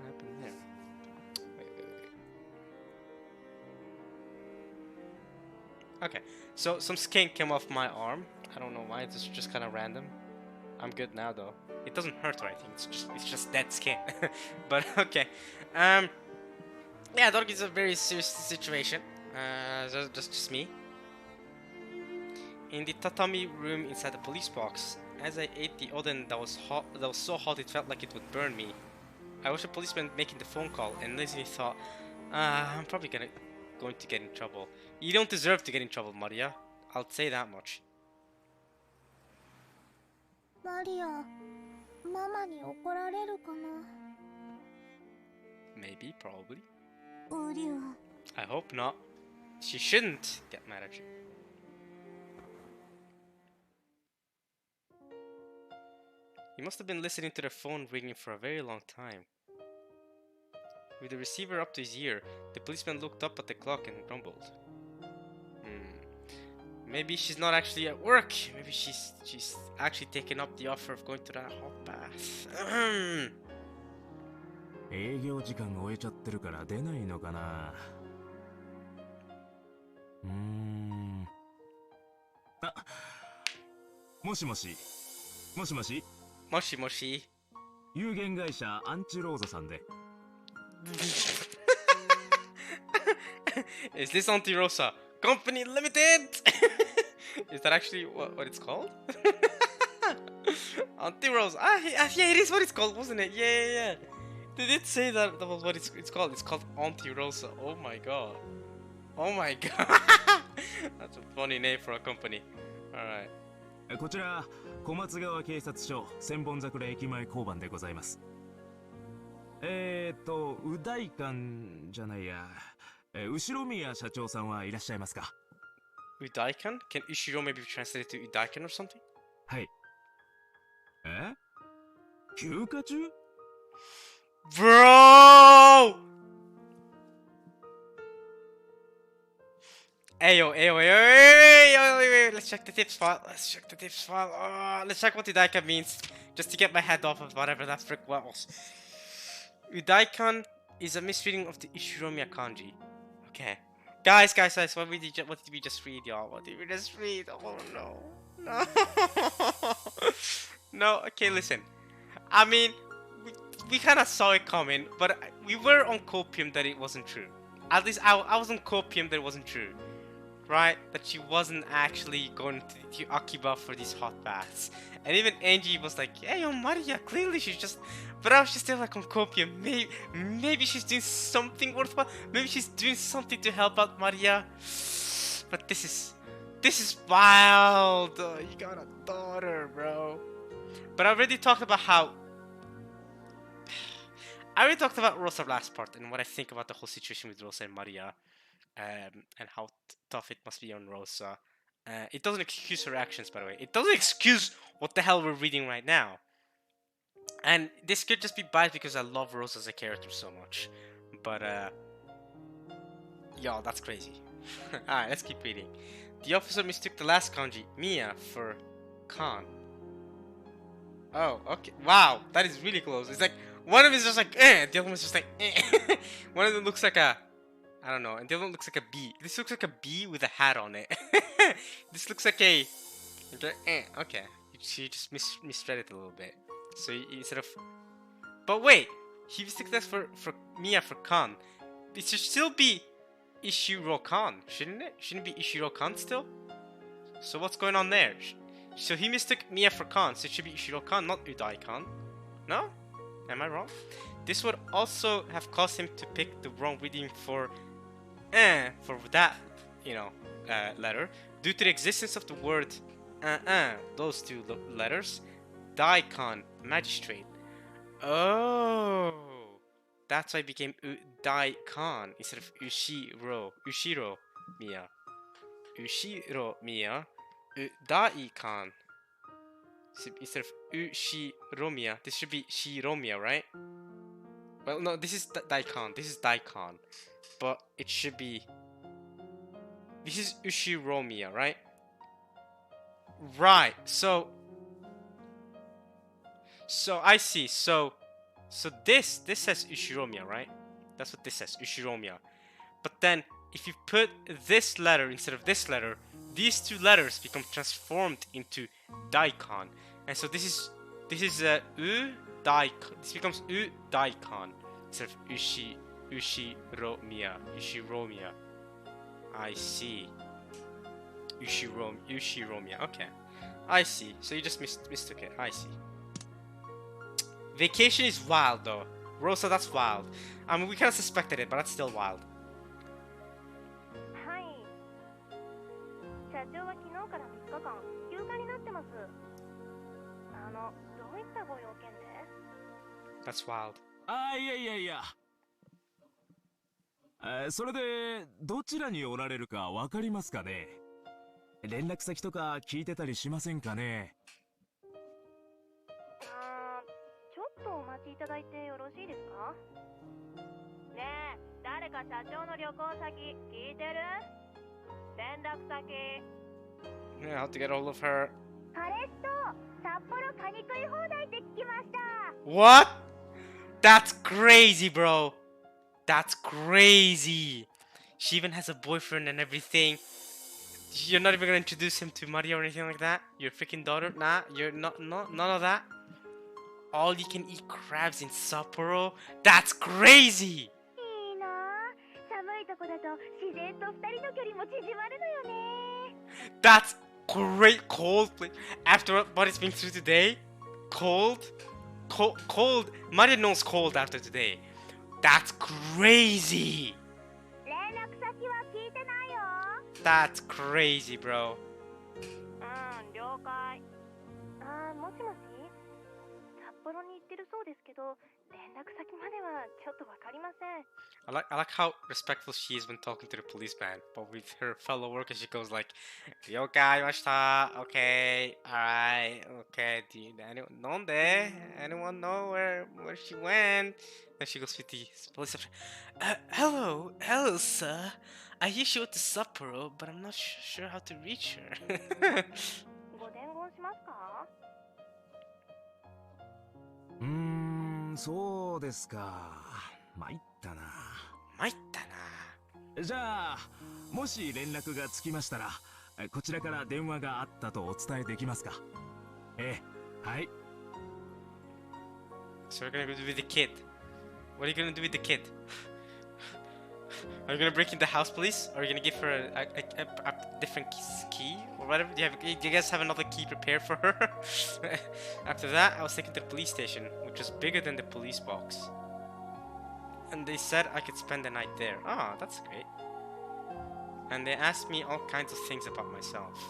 happened there? Wait. Okay, so some skin came off my arm. I don't know why. It's just kind of random. I'm good now though. It doesn't hurt or anything. It's just dead skin. But okay. Yeah, dog is a very serious situation. Just me. In the tatami room inside the police box, as I ate the oden that was hot, that was so hot it felt like it would burn me. I watched a policeman making the phone call and lazily thought, I'm probably going to get in trouble. You don't deserve to get in trouble, Maria. I'll say that much. マリア、ママに怒られるかな。 Maybe, probably. ウリュウ。 I hope not. She shouldn't get mad at you. You must have been listening to the phone ringing for a very long time. With the receiver up to his ear, the policeman looked up at the clock and grumbled. Maybe she's not actually at work. Maybe she's actually taken up the offer of going to that hot bath. 営業時間が終えちゃってるから出ないのかな。あ、もしもし。もしもし。もしもし。有限会社アンチローザさんで。Is this Auntie Rosa? Company Limited? Is that actually what it's called? Auntie Rosa. Yeah, it is what it's called, wasn't it? Yeah. They did say that was what it's called. It's called Auntie Rosa. Oh my god. Oh my god. That's a funny name for a company. Alright. こちら小松川警察署千本桜駅前交番でございます。う大館じゃないや。後宮社長さんはいらっしゃいますか。 Udaikan? Can Ishiro maybe translate it to Udaikan or something? はい。え？休暇中？ Bro! Ayo. Wait. Let's check the tips file. Let's check what Udaikan means. Just to get my head off of whatever that frick was. Udaikan is a misreading of the Ishiromiya kanji. Okay. Guys, what did we just read, y'all? What did we just read? Oh no. No, okay, listen. I mean, we kind of saw it coming, but we were on copium that it wasn't true. At least I was on copium that it wasn't true. Right? That she wasn't actually going to Akiba for these hot baths. And even Angie was like, hey, yo, Maria, clearly she's just... But I was just still like on copium. Maybe she's doing something worthwhile. Maybe she's doing something to help out Maria. But this is wild. You got a daughter, bro. But I already talked about how... I already talked about Rosa last part and what I think about the whole situation with Rosa and Maria. And how tough it must be on Rosa. It doesn't excuse her actions, by the way. It doesn't excuse what the hell we're reading right now. And this could just be biased because I love Rosa as a character so much. But, y'all, that's crazy. Alright, let's keep reading. The officer mistook the last kanji, Mia, for Khan. Oh, okay. Wow, that is really close. It's like, one of them is just like, the other one is just like, One of them looks like a... I don't know, and the other one looks like a bee. This looks like a bee with a hat on it. This looks like a... Okay. She just misread it a little bit. So instead of... But wait! He mistook that for Mia for Khan. It should still be Ishiro Khan, shouldn't it? Shouldn't it be Ishiro Khan still? So what's going on there? So he mistook Mia for Khan, so it should be Ushiro-kan, not Udai-kan. No? Am I wrong? This would also have caused him to pick the wrong reading for that, letter, due to the existence of the word those two letters, Daikon, magistrate. Oh, that's why it became Daikon instead of Ushiro Miya. Ushiro Miya, Daikon. Instead of Ushiromiya, this should be Shiromiya, right? Well, no, this is Daikon. This is Daikon. But it should be... This is Ushiromiya, right? Right, so I see. So this says Ushiromiya, right? That's what this says, Ushiromiya. But then, if you put this letter instead of this letter, these two letters become transformed into Daikon. And so this is U Daikon. This becomes U Daikon instead of Ushiromiya. I see. Ushiromiya. Okay. I see. So you just mistook it. I see. Vacation is wild though. Rosa, that's wild. I mean, we kind of suspected it, but that's still wild. はい。社長は昨日から3日間休暇になってます。どういったご用件で？ That's wild. いや。それでどちらにおられるかわかりますかね。連絡先とか聞いてたりしませんかね。ちょっとお待ちいただいてよろしいですか？ねえ、誰か社長の旅行先聞いてる？連絡先。Yeah, how to get a hold of her. 彼氏と札幌カニ食い放題って聞きました。 What? That's crazy, bro. That's crazy. She even has a boyfriend and everything. You're not even gonna introduce him to Maria or anything like that? Your freaking daughter? Nah, you're not, none of that. All you can eat crabs in Sapporo? That's crazy! いいなあ。寒いとこだと自然と二人の距離も縮まるのよね。 That's great. Cold. After what it's been through today? Cold? Cold. Maria knows cold after today. That's crazy! 連絡先は聞いてないよ。 That's crazy, bro. 了解。もしもし？札幌に行ってるそうですけど、連絡先まではちょっとわかりません。 I like how respectful she is when talking to the policeman, but with her fellow workers she goes like, "Yokai mashita, okay, alright, okay. Anyone know where she went?" Then she goes with the police officer. Hello, sir. I hear she went to Sapporo, but I'm not sure how to reach her. ご伝言しますか？そうですか。参ったな。参ったな。じゃあ、もし連絡がつきましたら、こちらから電話があったとお伝えできますか。はい。So we're gonna do with the kid. What are you gonna do with the kid? Are you gonna break into the house, police? Or are you gonna give her a different key or whatever? Do you guys have another key prepared for her? After that, I was taken to the police station, which was bigger than the police box. And they said I could spend the night there. Ah, that's great. And they asked me all kinds of things about myself.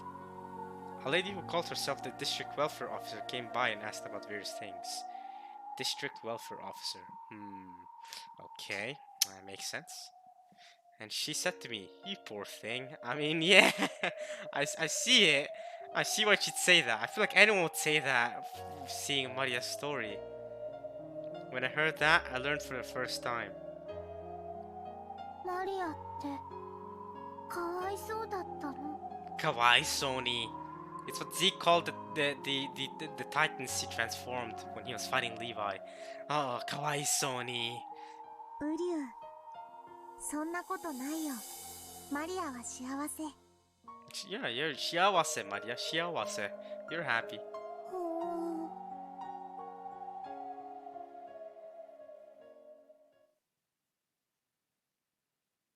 A lady who called herself the district welfare officer came by and asked about various things. District welfare officer. Okay, that makes sense. And she said to me, "You poor thing." I mean, yeah, I see it. I see why she'd say that. I feel like anyone would say that seeing Maria's story. When I heard that, I learned for the first time. マリアってかわいそうだったの？ Kawaii Sony. It's what Zeke called the Titans he transformed when he was fighting Levi. Oh, Kawaii Sony. ウリュウ、そんなことないよ。マリアは幸せ。Yeah, you're shiawase, Maria. Shiawase. You're happy. ほー。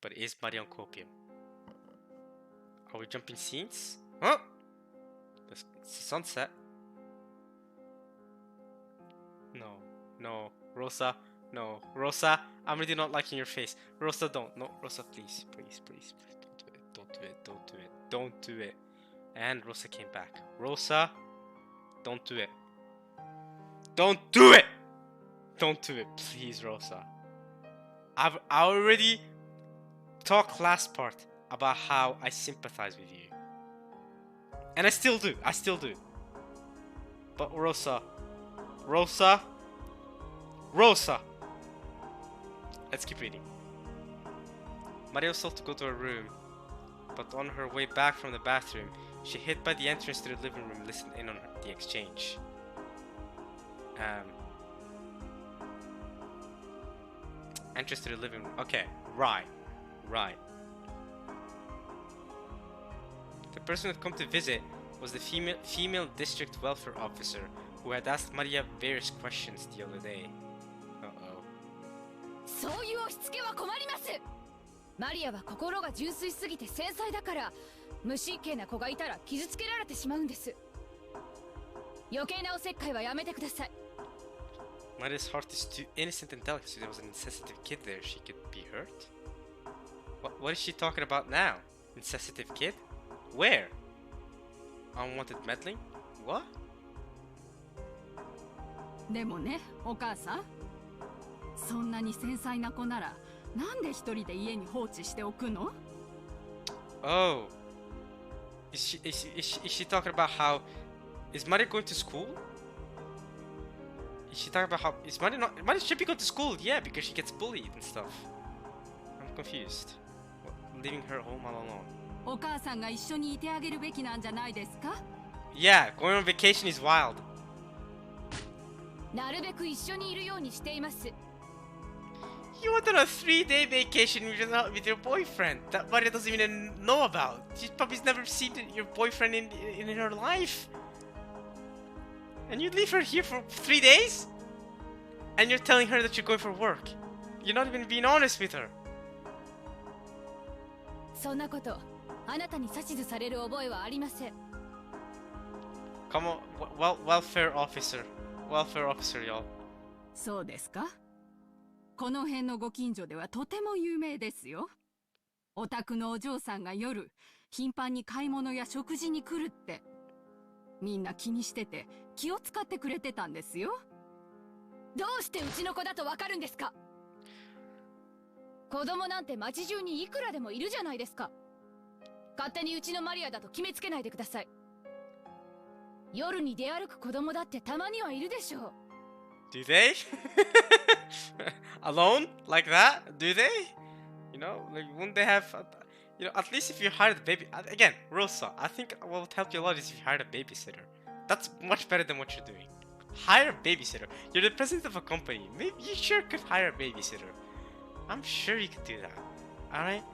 But is Maria on copium? Are we jumping scenes? Huh? It's sunset. No, no, Rosa, no, Rosa. I'm really not liking your face. Rosa, don't. No, Rosa, please, please, please, please, don't do it. Don't do it. Don't do it. Don't do it. And Rosa came back. Rosa, don't do it. Don't do it. Don't do it, please, Rosa. I already talked last part about how I sympathize with you, and I still do. I still do. But Rosa, Rosa, Rosa. Let's keep reading. Maria was told to go to her room, but on her way back from the bathroom, she hid by the entrance to the living room and listened in on the exchange. Entrance to the living room. Okay, right. The person who had come to visit was the female district welfare officer who had asked Maria various questions the other day. Uh-oh. そういう押し付けは困ります。マリアは心が純粋すぎて繊細だから、無神経な子がいたら傷つけられてしまうんです。余計なおせっかいはやめてください。Maria's heart is too innocent and delicate, so there was an insensitive kid there. She could be hurt? What is she talking about now? Insensitive kid? Where? Unwanted meddling? What? でもね、お母さん。そんなに繊細な子なら、なんで一人で家に放置しておくの？ Oh. Is she talking about how... Is Maria going to school? Is she talking about how... Is Maria not... Maria should be going to school, yeah, because she gets bullied and stuff. I'm confused. Leaving her home all alone. お母さんが一緒にいてあげるべきなんじゃないですか？ Yeah, going on vacation is wild. なるべく一緒にいるようにしています。You went on a 3-day vacation with your boyfriend that Maria doesn't even know about. She probably's never seen your boyfriend in her life. And you leave her here for 3 days? And you're telling her that you're going for work. You're not even being honest with her. そんなこと、あなたに指図される覚えはありません。Come on, welfare officer. Welfare officer, y'all. そうですか？この辺のご近所ではとても有名ですよ。お宅のお嬢さんが夜、頻繁に買い物や食事に来るって。みんな気にしてて気を使ってくれてたんですよ。どうしてうちの子だとわかるんですか？子供なんて街中にいくらでもいるじゃないですか。勝手にうちのマリアだと決めつけないでください。夜に出歩く子供だってたまにはいるでしょう。Do they? Alone? Like that? Do they? You know, like wouldn't they have... You know, at least if you hired a baby... Again, Rosa, I think what would help you a lot is if you hired a babysitter. That's much better than what you're doing. Hire a babysitter. You're the president of a company. Maybe you sure could hire a babysitter. I'm sure you could do that. Alright?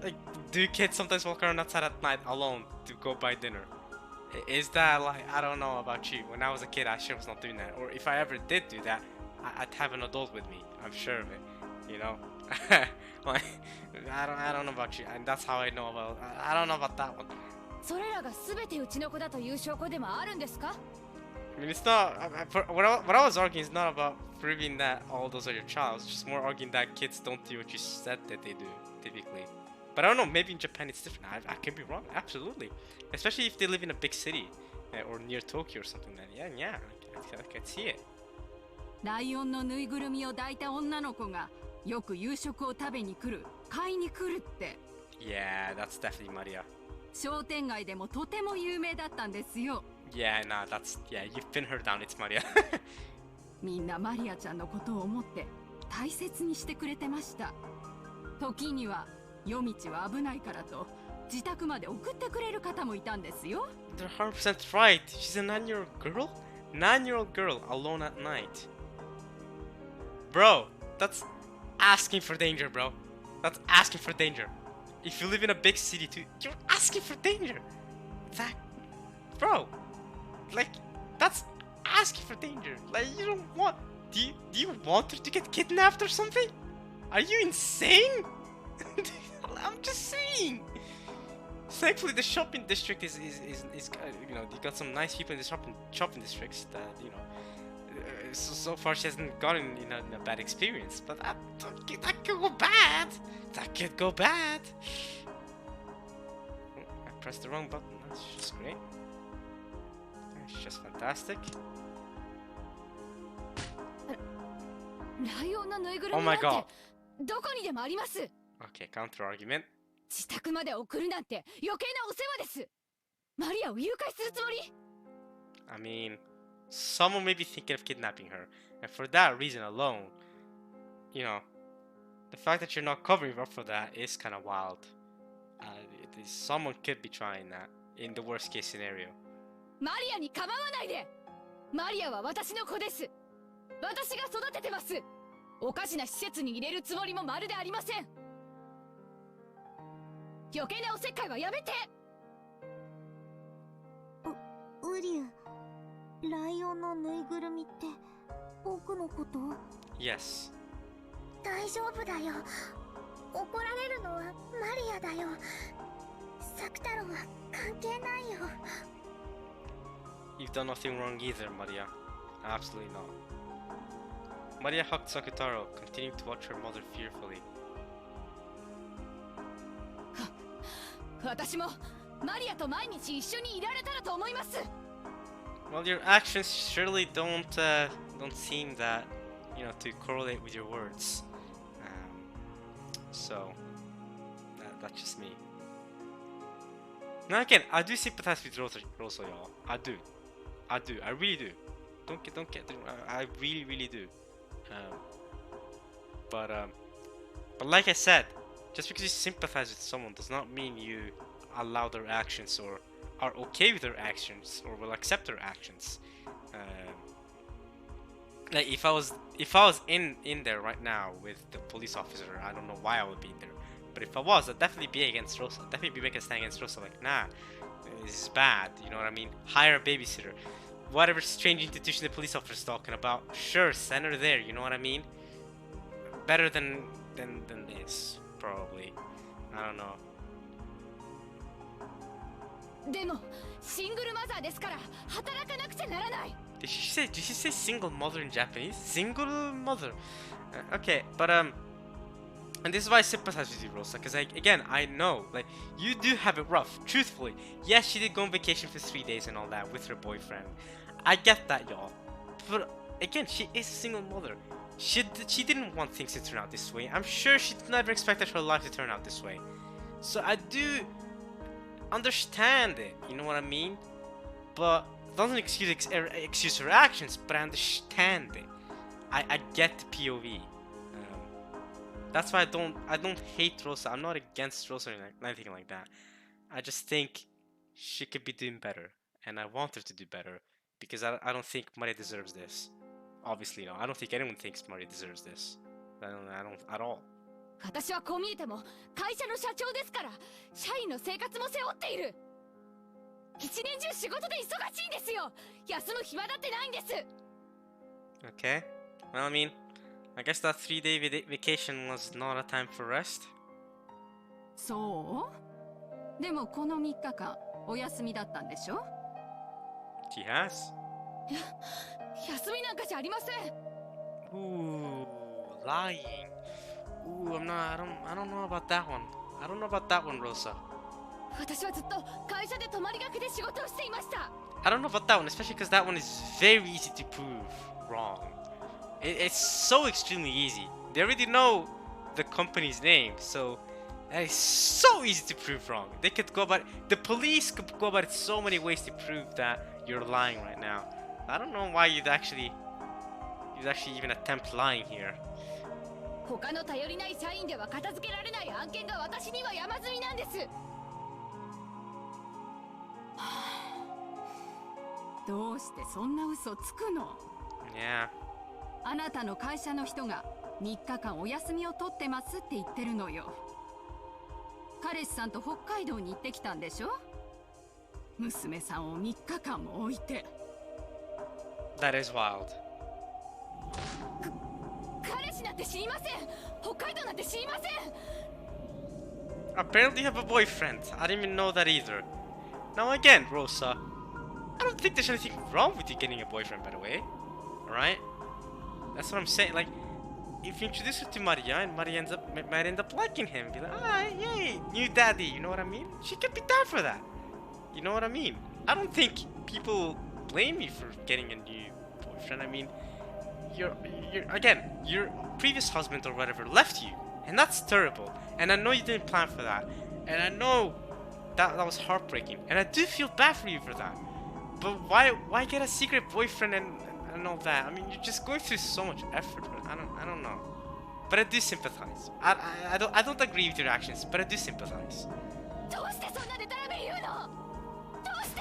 Like, do kids sometimes walk around outside at night alone to go buy dinner? Is that like... I don't know about you. When I was a kid, I sure was not doing that. Or if I ever did do that, I'd have an adult with me. I'm sure of it. You know? Like, I don't know about you, and that's how I know about... I don't know about that one. それらが全てうちの子だという証拠でもあるんですか？ I mean, it's not... What I was arguing is not about proving that all those are your child. It's just more arguing that kids don't do what you said that they do, typically. But I don't know, maybe in Japan it's different. I can be wrong, absolutely. Especially if they live in a big city, or near Tokyo or something like that. Yeah, I can see it. ライオンのぬいぐるみを抱いた女の子がよく夕食を食べに来る、買いに来るって。Yeah, that's definitely Maria. 商店街でもとても有名だったんですよ。Yeah, nah, that's... Yeah, you've pinned her down, it's Maria. みんなマリアちゃんのことを思って大切にしてくれてました。時には夜道は危ないからと自宅まで送ってくれる方もいたんですよ。They're 100% right. She's a 9-year-old girl? 9-year-old girl alone at night. Bro, that's asking for danger, bro. That's asking for danger. If you live in a big city too, you're asking for danger. That... Bro. Like, that's asking for danger. Like, you don't want... Do you want her to get kidnapped or something? Are you insane? I'm just saying. thankfully the shopping district is you know, you got some nice people in the shopping districts that, you know, so far she hasn't gotten, you know, a bad experience. But that could go bad. That could go bad. Oh, I pressed the wrong button. That's just great. It's just fantastic. ライオンのぬいぐる Oh み my なん god. てどこにでもあります。 Okay, counter argument. 自宅まで送るなんて余計なお世話です。マリアを誘拐するつもり？ I mean, someone may be thinking of kidnapping her, and for that reason alone, you know, the fact that you're not covering up for that is kind of wild. Someone could be trying that in the worst case scenario. マリアに構わないで。マリアは私の子です。私が育ててます。おかしな施設に入れるつもりもまるでありません。余計なおせっかいはやめて。ウリュウ、ライオンのぬいぐるみって僕のこと？ Yes. 大丈夫だよ。怒られるのはマリアだよ。サク太郎は関係ないよ。 You've done nothing wrong either, Maria. Absolutely not. Maria hugged Sakutaro, continuing to watch her mother fearfully. 私もマリアと毎日一緒にいられたらと思います。 Well, your actions surely don't seem that, you know, to correlate with your words. So that's just me. Now again, I do sympathize with Rosa, y'all. I do. I really do. Don't get. I really do. But like I said, just because you sympathize with someone does not mean you allow their actions or are okay with their actions or will accept their actions. Like if I was in there right now with the police officer, I don't know why I would be in there. But if I was, I'd definitely be against Rosa. I'd definitely be making a stand against Rosa. Like, nah, this is bad. You know what I mean? Hire a babysitter. Whatever strange institution the police officer's talking about, sure, send her there. You know what I mean? Better than this, probably. I don't know. でもシングルマザーですから働かなくちゃならない。 Did she say single mother in Japanese? Single mother. Okay, but and this is why I sympathize with you, Rosa, because again, I know, like, you do have it rough, truthfully. Yes, she did go on vacation for 3 days and all that with her boyfriend. I get that, y'all. But again, she is a single mother. She didn't want things to turn out this way. I'm sure she never expected her life to turn out this way. So I do understand it, you know what I mean? But doesn't excuse her actions, but I understand it. I get the POV. That's why I don't hate Rosa. I'm not against Rosa or anything like that. I just think she could be doing better, and I want her to do better because I don't think Maria deserves this. Obviously, no. I don't think anyone thinks Maria deserves this. I don't at all. 私はこう見えても会社の社長ですから社員の生活も背負っている。一年中仕事で忙しいんですよ。休む暇だってないんです。 Okay. Well, I mean, I guess that 3-day vacation was not a time for rest. そう？でもこの3日間お休みだったんでしょ？ She has. 休みなんかじゃありません。 Ooh, lying. Ooh, I don't know about that one. I don't know about that one, Rosa. 私はずっと会社で泊まりがけで仕事をしていました。 I don't know about that one, especially because that one is very easy to prove wrong. It's so extremely easy. They already know the company's name, so that is so easy to prove wrong. They could go about it. The police could go about it so many ways to prove that you're lying right now. I don't know why you'd actually even attempt lying here. 他の頼りない社員では片付けられない案件が私には山積みなんです。どうしてそんな嘘つくの？ Yeah. あなたの会社の人が3日間お休みを取ってますって言ってるのよ。彼氏さんと北海道に行ってきたんでしょ？娘さんを3日間も置いて。That is wild. 彼氏なんて知りません。北海道なんて知りません。apparently you have a boyfriend. I didn't even know that either. Now again, Rosa, I don't think there's anything wrong with you getting a boyfriend, by the way. Alright? That's what I'm saying. Like, if you introduce her to Maria and Maria might end up liking him, be like, ah, yay, new daddy, you know what I mean? She could be down for that. You know what I mean? I don't think people blame you for getting a new boyfriend. I mean, your previous husband or whatever left you, and that's terrible. And I know you didn't plan for that, and I know that was heartbreaking, and I do feel bad for you for that. But why get a secret boyfriend and all that? I mean, you're just going through so much effort. I don't know. But I do sympathize. I don't agree with your actions, but I do sympathize. どうしてそんなデタラメ言うの？どうして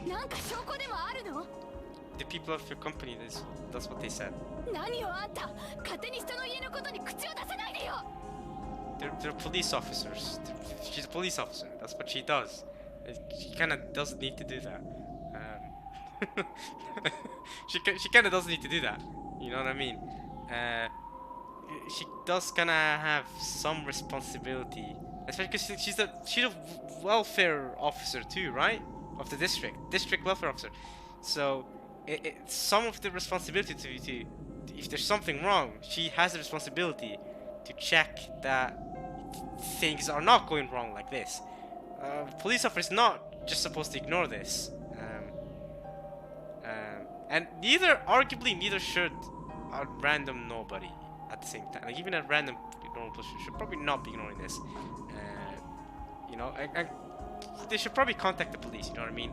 なんか証拠でもあるの？ The people of your company, that's what they said. 何をあんた勝手に人の家のことに口を出さないでよ。 They're police officers. She's a police officer. That's what she does. She kind of doesn't need to do that. She kind of doesn't need to do that. You know what I mean? She does kind of have some responsibility, especially because she's a welfare officer too, right? Of the district welfare officer. So some of the responsibility to if there's something wrong, she has the responsibility to check that things are not going wrong like this. Police officer is not just supposed to ignore this. And arguably neither should a random nobody at the same time. Like even a random normal person should probably not be ignoring this. You know, and they should probably contact the police. You know what I mean?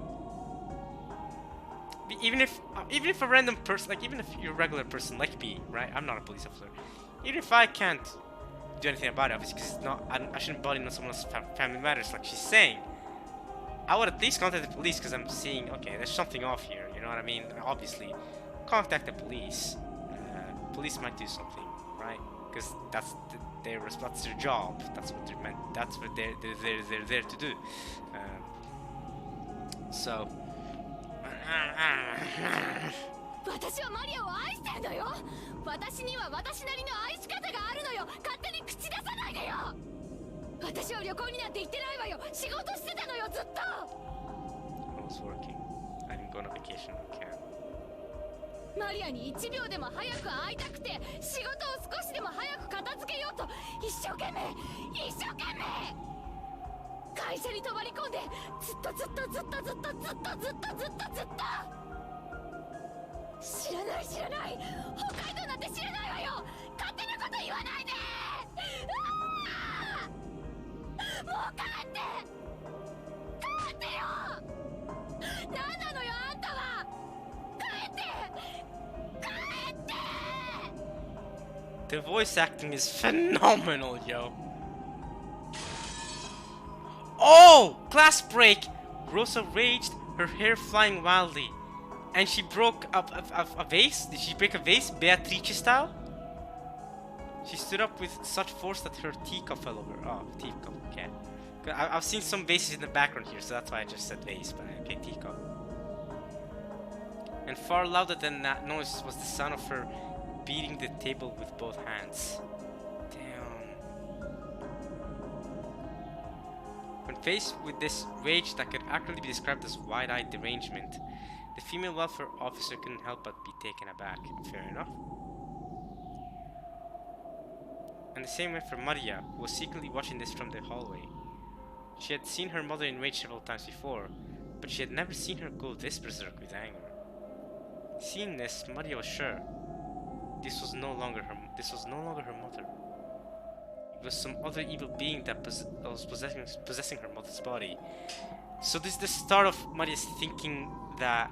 Even if a random person, like even if you're a regular person like me, right? I'm not a police officer. Even if I can't do anything about it, obviously, because it's not, I shouldn't bother in someone else's family matters, like she's saying. I would at least contact the police because I'm seeing, okay, there's something off here. You know what I mean? Obviously, contact the police. Police might do something, right? Because that's their job. That's what they're meant. That's what they're there to do. So. 私はマリアを愛してるのよ。私には私なりの愛し方があるのよ。勝手に口出さないでよ。私は旅行になんて行ってないわよ。仕事してたのよ、ずっと。I was working. I didn't go on a vacation. Okay. マリアに1秒でも早く会いたくて、仕事を少しでも早く片付けようと一生懸命会社に泊まり込んで、ずっと知らない。北海道なんて知らないわよ。勝手なこと言わないで。もう帰ってよ。何なのよあんたは。帰って。 The voice acting is phenomenal, yo. Oh! Glass break! Rosa raged, her hair flying wildly. And she broke a vase? Did she break a vase? Beatrice style? She stood up with such force that her teacup fell over. Oh, teacup, okay. I've seen some vases in the background here, so that's why I just said vase, but okay, teacup. And far louder than that noise was the sound of her beating the table with both hands. Damn. When faced with this rage that could accurately be described as wide-eyed derangement, the female welfare officer couldn't help but be taken aback. Fair enough. And the same went for Maria, who was secretly watching this from the hallway. She had seen her mother enraged several times before, but she had never seen her go this berserk with anger. Seeing this, Maria was sure this was no longer her mother. It was some other evil being that was possessing her mother's body. So this is the start of Maria's thinking that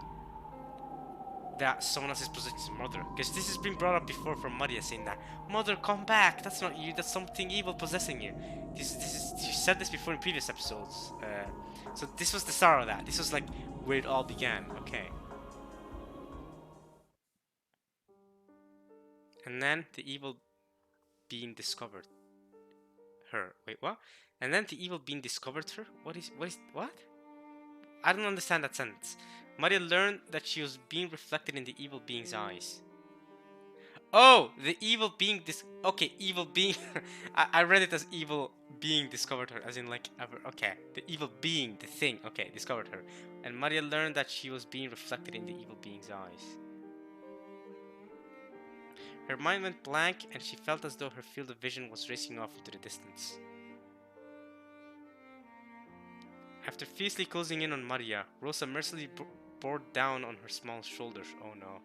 someone else is possessing her mother. Because this has been brought up before from Maria, saying that, "Mother, come back! That's not you. That's something evil possessing you." She said this before in previous episodes. So this was the start of that. This was like where it all began. Okay. And then the evil being discovered her. Wait, what? And then the evil being discovered her? What? I don't understand that sentence. Maria learned that she was being reflected in the evil being's eyes. Oh, the evil being okay, evil being. I read it as evil being discovered her, as in like okay, the evil being, the thing. Okay, discovered her, and Maria learned that she was being reflected in the evil being's eyes. Her mind went blank, and she felt as though her field of vision was racing off into the distance. After fiercely closing in on Maria, Rosa mercilessly bore down on her small shoulders. Oh no.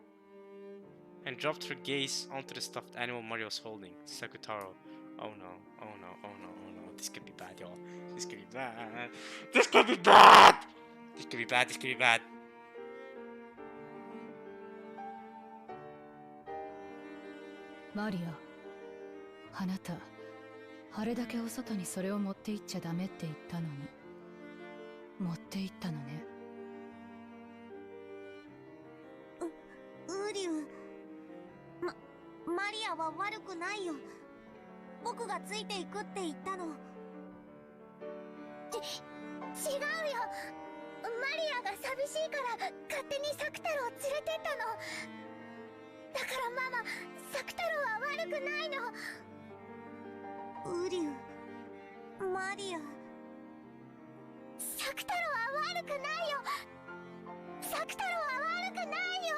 And dropped her gaze onto the stuffed animal Mario was holding, Sakutaro. Oh no, oh no, oh no, oh no. This could be bad, y'all. This could be bad. This could be bad! This could be bad, this could be bad. Maria, あなた、あれだけお外にそれを持って行っちゃダメって言ったのに、持って行ったのね。ウリュウ、マリアは悪くないよ。僕がついていくって言ったの。違うよ。マリアが寂しいから勝手にサクタロを連れてったの。だからママ、サクタロは悪くないの。ウリュウ、マリア。サクタロは悪くないよ。サクタロは悪くないよ。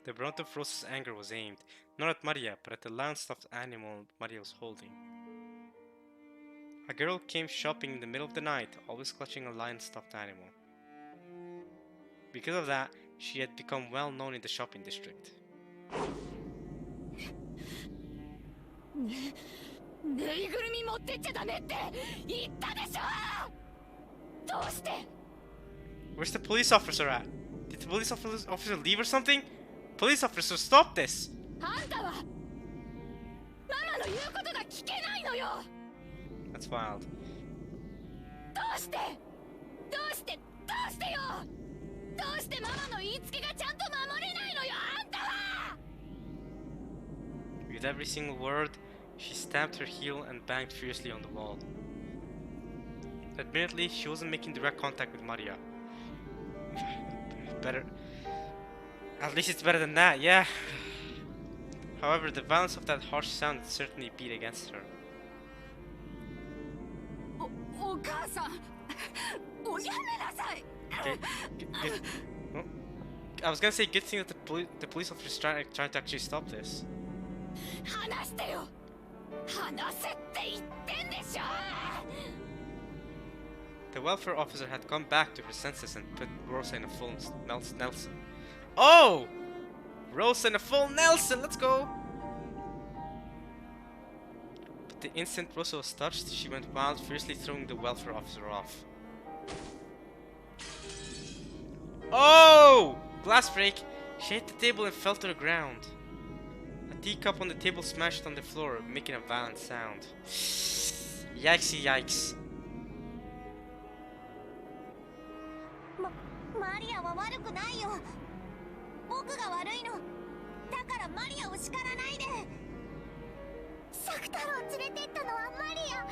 The brunt of Rosa's anger was aimed, not at Maria, but at the loud stuffed animal Maria was holding. A girl came shopping in the middle of the night, always clutching a lion stuffed animal. Because of that, she had become well known in the shopping district. ぬいぐるみ持ってっちゃダメって言ったでしょ。どうして？ Where's the police officer at? Did the police officer leave or something? Police officer, stop this! あんたはママの言うことが聞けないのよ。 That's wild. どうしてよ。どうしてママの言いつけがちゃんと守れないのよ、あんたは。 With every single word, she stamped her heel and banged fiercely on the wall. Admittedly, she wasn't making direct contact with Maria. Better. At least it's better than that, yeah. However, the violence of that harsh sound certainly beat against her. お母さん、おやめなさい。Well, I was gonna say, good thing that the police officer is trying to actually stop this. 話してよ。話せって言ってんでしょ。 The welfare officer had come back to her senses and put Rosa in a full Nelson. Oh! Rosa in a full Nelson, let's go! But the instant Rosa was touched, she went wild, fiercely throwing the welfare officer off. Oh! Glass break! She hit the table and fell to the ground. A teacup on the table smashed on the floor, making a violent sound. Yikesy yikes. マリアは悪くないよ。僕が悪いの。だからマリアを叱らないで。サクタロを連れてったのはマリア。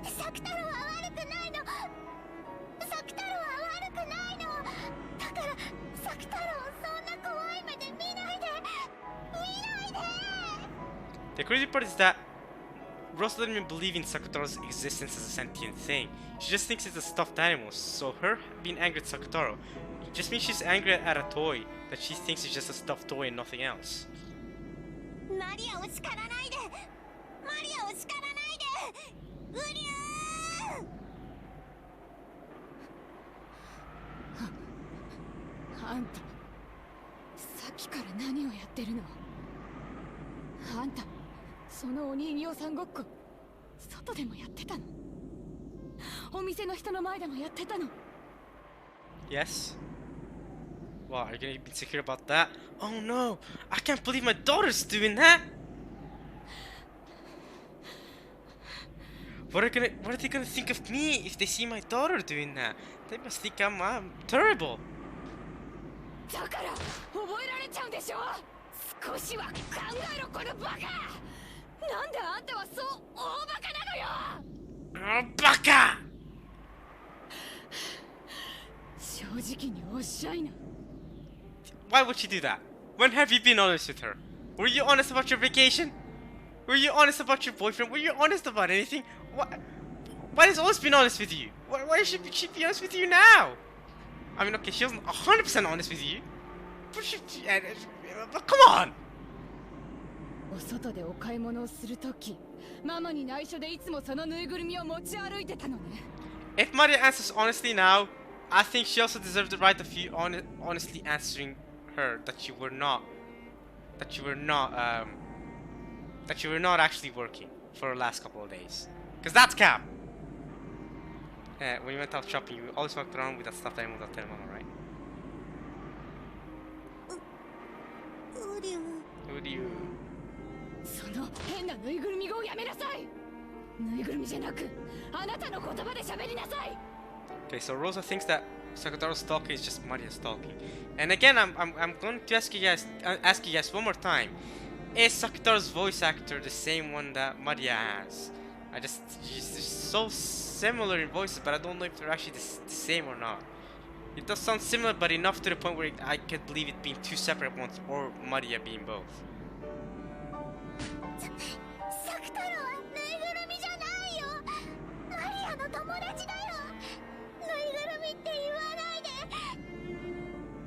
サクタロは悪くないの。サクタロは悪くないの。だからサクタロをそんな怖い目で見ないで。見ないで。 The crazy part is that Rosa doesn't even believe in Sakutaro's existence as a sentient thing. She just thinks it's a stuffed animal, so her being angry at Sakutaro just means she's angry at a toy that she thinks is just a stuffed toy and nothing else. マリアを叱らないで。マリアを叱らないで。ウリュー。あんた、さっきから何をやってるの？あんた、そのお人形さんごっこ、外でもやってたの？お店の人の前でもやってたの？ Yes? Wow, are you gonna be insecure about that? Oh no! I can't believe my daughter's doing that! What are they gonna think of me if they see my daughter doing that? They must think I'm terrible. だから覚えられちゃうんでしょ。少しは考えろこのバカ。なんであんたはそう大バカなのよ。Oh, baka! 正直におっしゃいな。 Why would she do that? When have you been honest with her? Were you honest about your vacation? Were you honest about your boyfriend? Were you honest about anything? Why has always been honest with you? Why should she be honest with you now? I mean, okay, she wasn't 100% honest with you. But come on! お外でお買い物をするとき、ママに内緒でいつもそのぬいぐるみを持ち歩いてたのね。If Maria answers honestly now, I think she also deserves the right of you honestly answering her that you were not actually working for the last couple of days. Because that's cap! When you went out shopping, you always walked around with that stuff that I without telling Mama, right? Who do you... その変なぬいぐるみ語をやめなさい。ぬいぐるみじゃなく、あなたの言葉で喋りなさい。Okay, so Rosa thinks that Sakutaro's stalking is just Maria's stalking. And again, I'm going to ask you guys one more time. Is Sakutaro's voice actor the same one that Maria has? She's so similar in voices, but I don't know if they're actually the same or not. It does sound similar, but enough to the point where I could believe it being two separate ones, or Maria being both. サク太郎はぬいぐるみじゃないよ。マリアの友達だよ。ぬいぐるみって言わないで。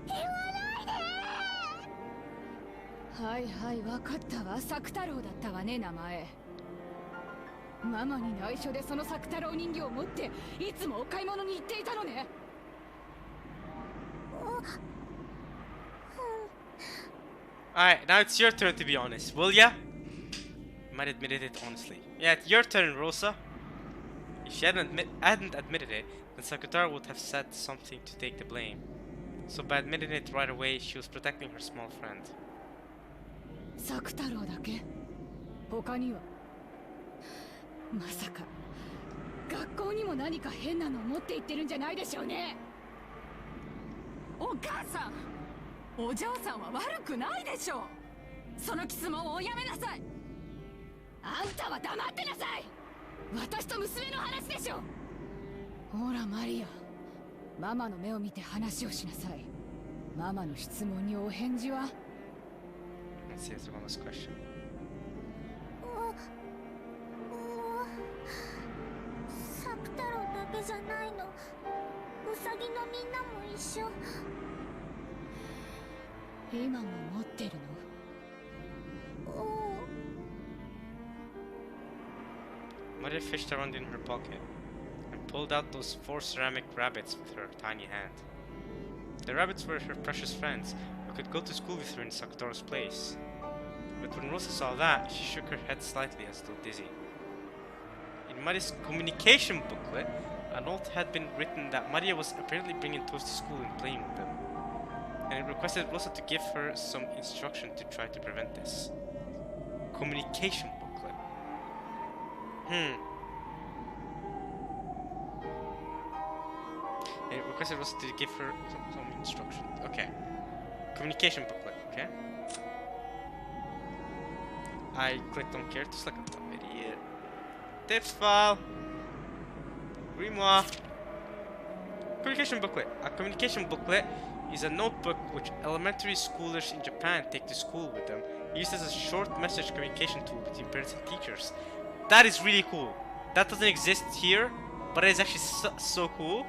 言わないで。はいはい、わかったわ。作太郎だったわね、名前。ママに内緒でその作太郎人形を持っていつもお買い物に行っていたのね。Alright, now it's your turn to be honest, will ya? You might admit it honestly. Yeah, it's your turn, Rosa. If she hadn't admitted it, then Sakutaro would have said something to take the blame. So by admitting it right away, she was protecting her small friend. 作太郎だけ？他には？まさか学校にも何か変なのを持って行ってるんじゃないでしょうね。お母さん、お嬢さんは悪くないでしょう。その質問をおやめなさい。あんたは黙ってなさい。私と娘の話でしょ。ほらマリア、ママの目を見て話をしなさい。ママの質問にお返事は？ Let's answer Mama's question. サク太郎だけじゃないの。ウサギのみんなも一緒。今も持ってるの？おう。Maria fished around in her pocket and pulled out those 4 ceramic rabbits with her tiny hand. The rabbits were her precious friends who could go to school with her in Sakutaro's place. But when Rosa saw that, she shook her head slightly as though dizzy. In Maria's communication booklet, a note had been written that Maria was apparently bringing toys to school and playing with them, and it requested Rosa to give her some instruction to try to prevent this. Communication booklet. It requested Rosa to give her some instruction. Okay. Communication booklet, okay? I clicked on characters like a dumb idiot. Tips file! Grimoire! Communication booklet. A communication booklet is a notebook which elementary schoolers in Japan take to school with them, used as a short message communication tool between parents and teachers. That is really cool. That doesn't exist here, but it is actually so cool.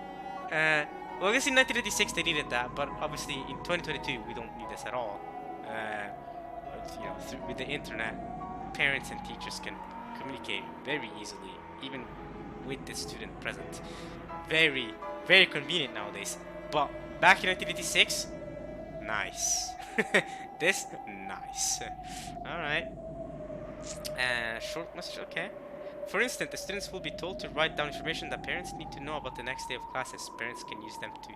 Well, I guess in 1986 they needed that, but obviously in 2022 we don't need this at all. But, you know, with the internet, parents and teachers can communicate very easily, even with the student present. Very, very convenient nowadays. But back in 1986, nice. This, nice. Alright. Short message, okay. For instance, the students will be told to write down information that parents need to know about the next day of classes. Parents can use them to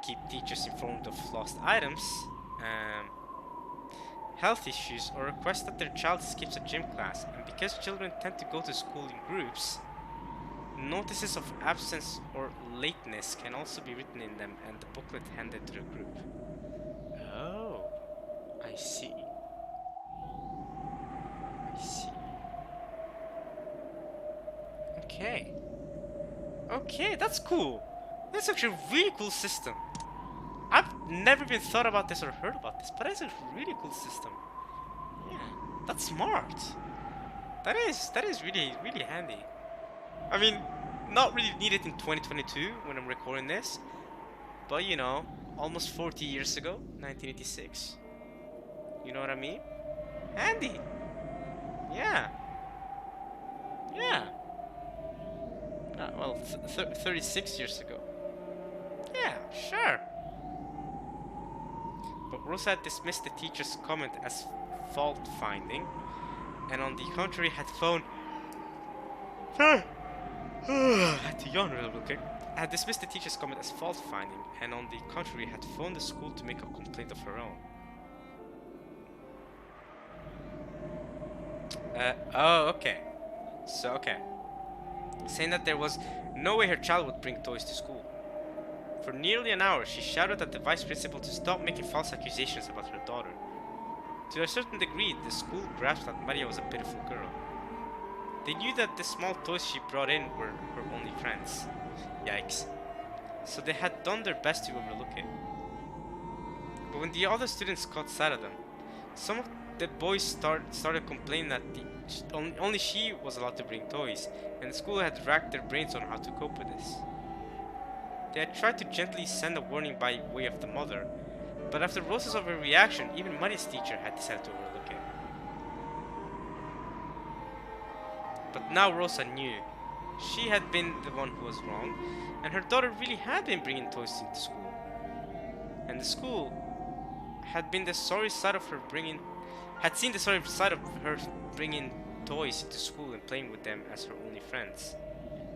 keep teachers informed of lost items, health issues, or request that their child skips a gym class. And because children tend to go to school in groups, notices of absence or lateness can also be written in them and the booklet handed to the group. Oh, I see. I see. Okay. Okay, that's cool. That's actually a really cool system. never been thought about this or heard about this, but it's a really cool system. Yeah, that's smart. That is really really handy. I mean, not really needed in 2022 when I'm recording this, but you know, almost 40 years ago, 1986. You know what I mean? Handy. Yeah. Yeah. Well, 36 years ago. Yeah, sure. But Rosa dismissed the teacher's comment as fault finding, and on the contrary had phoned. Had to yawn real quick. Had dismissed the teacher's comment as fault finding, and on the contrary had phoned the school to make a complaint of her own. Oh, okay. So, okay. Saying that there was no way her child would bring toys to school. For nearly an hour, she shouted at the vice principal to stop making false accusations about her daughter. To a certain degree, the school grasped that Maria was a pitiful girl. They knew that the small toys she brought in were her only friends. Yikes. So they had done their best to overlook it. But when the other students caught sight of them, some of the boys started complaining that only she was allowed to bring toys, and the school had racked their brains on how to cope with this. They had tried to gently send a warning by way of the mother, but after Rosa's overreaction, even Maria's teacher had decided to overlook it. But now Rosa knew. She had been the one who was wrong, and her daughter really had been bringing toys into school. And the school had been the sorry side of her had seen the sorry side of her bringing toys into school and playing with them as her only friends.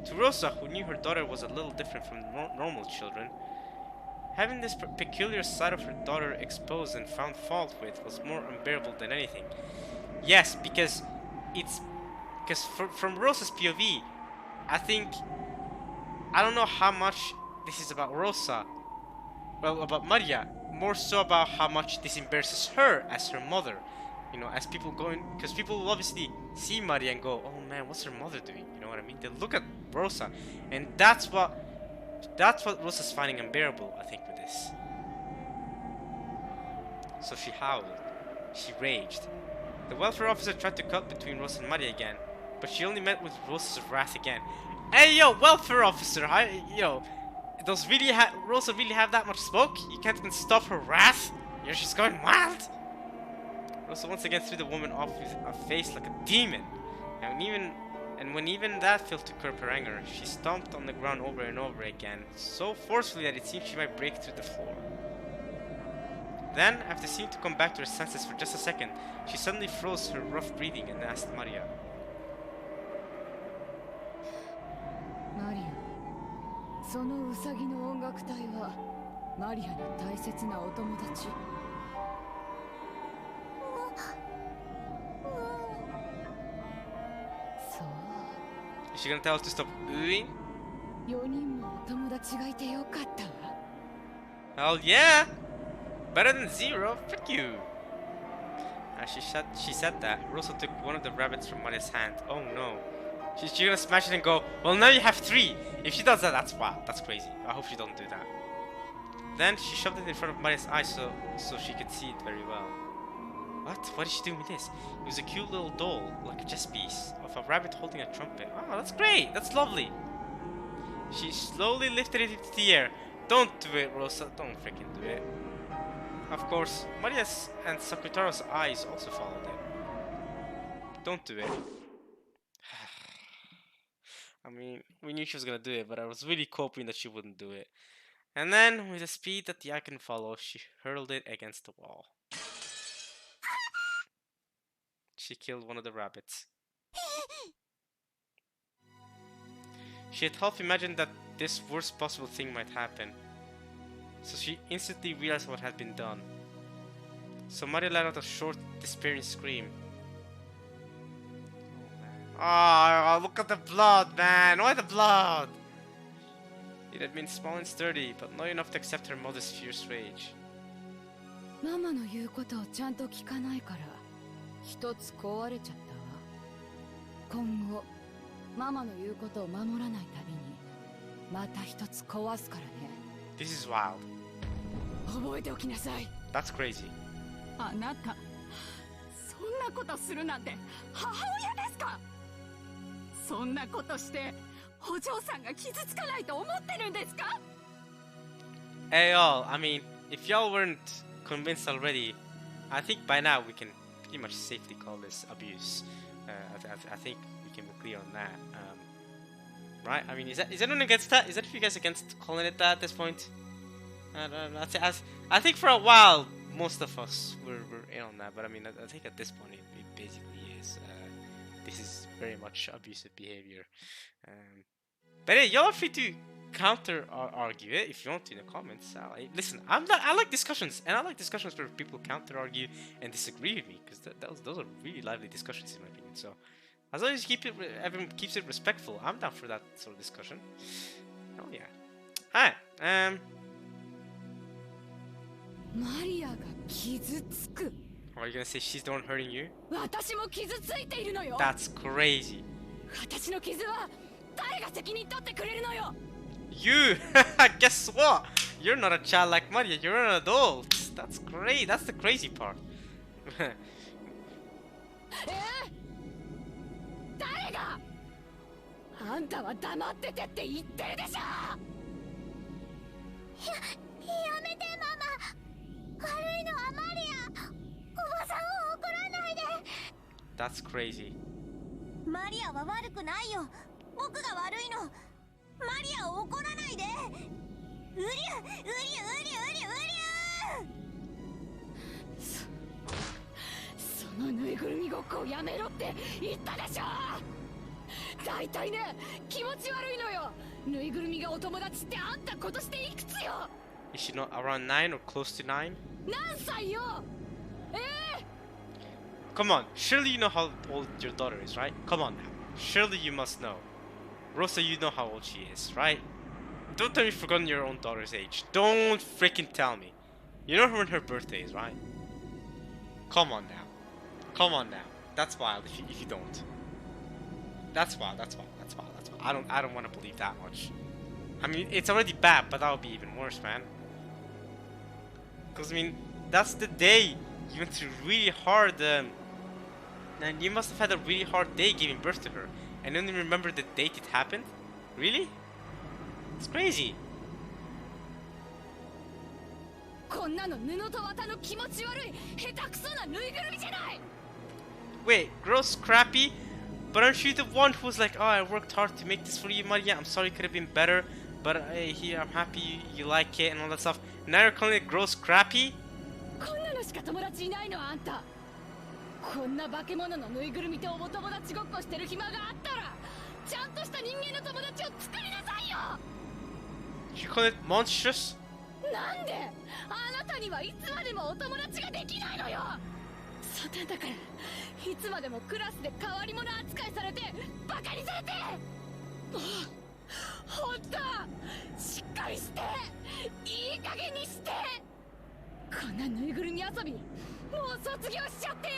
To Rosa, who knew her daughter was a little different from normal children, having this peculiar side of her daughter exposed and found fault with was more unbearable than anything. Yes, because from Rosa's POV, I don't know how much this is about Rosa, well, about Maria, more so about how much this embarrasses her as her mother. You know, as people because people will obviously see Maria and go, oh man, what's her mother doing? You know what I mean? They look at Rosa, and that's what Rosa's finding unbearable, I think, with this. So she howled. She raged. The welfare officer tried to cut between Rosa and Maria again, but she only met with Rosa's wrath again. Hey yo, welfare officer, does Rosa really have that much smoke? You can't even stop her wrath? You know, she's going wild. Rosa once again threw the woman off with a face like a demon, and when even that failed to curb her anger, she stomped on the ground over and over again, so forcefully that it seemed she might break through the floor. Then, after seeming to come back to her senses for just a second, she suddenly froze her rough breathing and asked Maria. Maria, そのウサギの音楽隊はマリアの大切なお友達。そう。Is she gonna tell us to stop oohing? 4人もお友達がいてよかったわ。 Hell yeah! Better than zero, frick you! As she said that, Rosa took one of the rabbits from Maria's hand. Oh no. She's gonna smash it and go, well now you have 3! If she does that, that's wild, that's crazy. I hope she don't do that. Then she shoved it in front of Maria's eyes so she could see it very well. What? What is she doing with this? It was a cute little doll, like a chess piece, of a rabbit holding a trumpet. Oh, that's great! That's lovely! She slowly lifted it into the air. Don't do it, Rosa. Don't freaking do it. Of course, Maria's and Sakutaro's eyes also followed it. Don't do it. I mean, we knew she was gonna do it, but I was really hoping that she wouldn't do it. And then, with a speed that the eye can follow, she hurled it against the wall. She killed one of the rabbits. She had half imagined that this worst possible thing might happen, so she instantly realized what had been done. So Maria let out a short, despairing scream. Oh, look at the blood, man! Why the blood? It had been small and sturdy, but not enough to accept her mother's fierce rage. ママの言うことをちゃんと聞かないから一つ壊れちゃったわ。今後ママの言うことを守らないたびにまた一つ壊すからね。 This is wild. あ覚えておきなさい。 That's crazy. あなた、そんなことするなんて母親ですか？そんなことしてお嬢さんが傷つかないと思ってるんですか？ Hey y'all, I mean, if y'all weren't convinced already, I think by now we can pretty much safely call this abuse. I think we can be clear on that. Right? I mean, is anyone against that? Is that you guys against calling it that at this point? I don't know. I think for a while, most of us were in on that, but I mean, I think at this point it basically is. This is very much abusive behavior. But hey, y'all are free to counter argue it if you want to in the comments. Listen, I like discussions, and I like discussions where people counter argue and disagree with me, because those are really lively discussions in my opinion. So as long as everyone keeps it respectful, I'm down for that sort of discussion. Oh yeah. Alright. マリアが傷つく。 Are you gonna say she's the one hurting you? 私も傷ついているのよ。 That's crazy. 私の傷は誰が責任取ってくれるのよ。 You! Guess what? You're not a child like Maria, you're an adult. That's great. That's the crazy part. 誰が？あんたは黙っててって言ってるでしょ。やめてママ。悪いのはマリア。おばさんを怒らないで。 That's crazy. マリアは悪くないよ。僕が悪いの。マリアを怒らないで。うりゅうりゅうりゅうりゅうそのぬいぐるみごっこをやめろって言ったでしょ。大体ね、気持ち悪いのよ。ぬいぐるみがお友達ってあんた今年でいくつよ。 Is she not around 9 or close to 9? 何歳よ。Come on, surely you know how old your daughter is, right? Come on now. Surely you must know. Rosa, you know how old she is, right? Don't tell me you've forgotten your own daughter's age. Don't freaking tell me. You know when her birthday is, right? Come on now. Come on now. That's wild if you don't. That's wild, that's wild, that's wild, that's wild. I don't want to believe that much. I mean, it's already bad, but that would be even worse, man. Because, I mean, that's the day you went through really hard, and you must have had a really hard day giving birth to her. And don't even remember the date it happened? Really? It's crazy. こんなの布と綿の気持ち悪い下手くそなぬいぐるみじゃない。 Wait, gross, crappy? But aren't you the one who was like, oh, I worked hard to make this for you, Maria. I'm sorry it could have been better, but here, I'm happy you like it and all that stuff. Now you're calling it gross, crappy? こんなのしか友達いないのあんた。こんな化け物のぬいぐるみとお友達ごっこしてる暇があったらちゃんとした人間の友達を作りなさいよ。 You call it monstrous? なんであなたにはいつまでもお友達ができないのよ。そんなんだからいつまでもクラスで変わり者扱いされてバカにされて。もうほんとしっかりしていい加減にして。こんなぬいぐるみ遊びもう卒業しちゃってよ。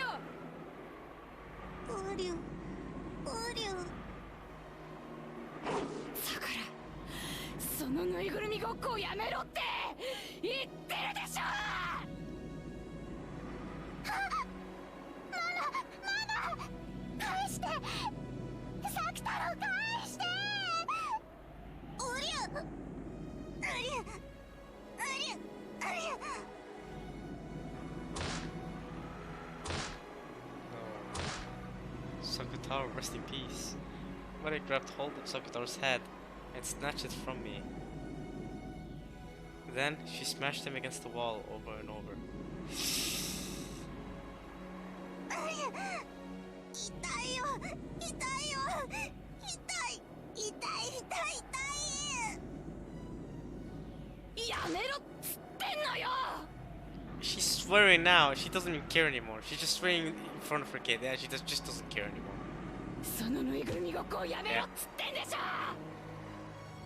うりゅうりゅう。だからそのぬいぐるみごっこをやめろって言ってるでしょ。ママ返して。サキ太郎返して。うりゅうりゅう。 Sakutaro, rest in peace. Maria grabbed hold of Sakutaro's head and snatched it from me. Then she smashed him against the wall over and over. 痛いよ痛いよ痛いやめろっつってんのよ。 She's swearing now. She doesn't even care anymore. She's just swearing in front of her kid. Yeah, she just doesn't care anymore. そのぬいぐるみごっこをやめろっつってんでしょ。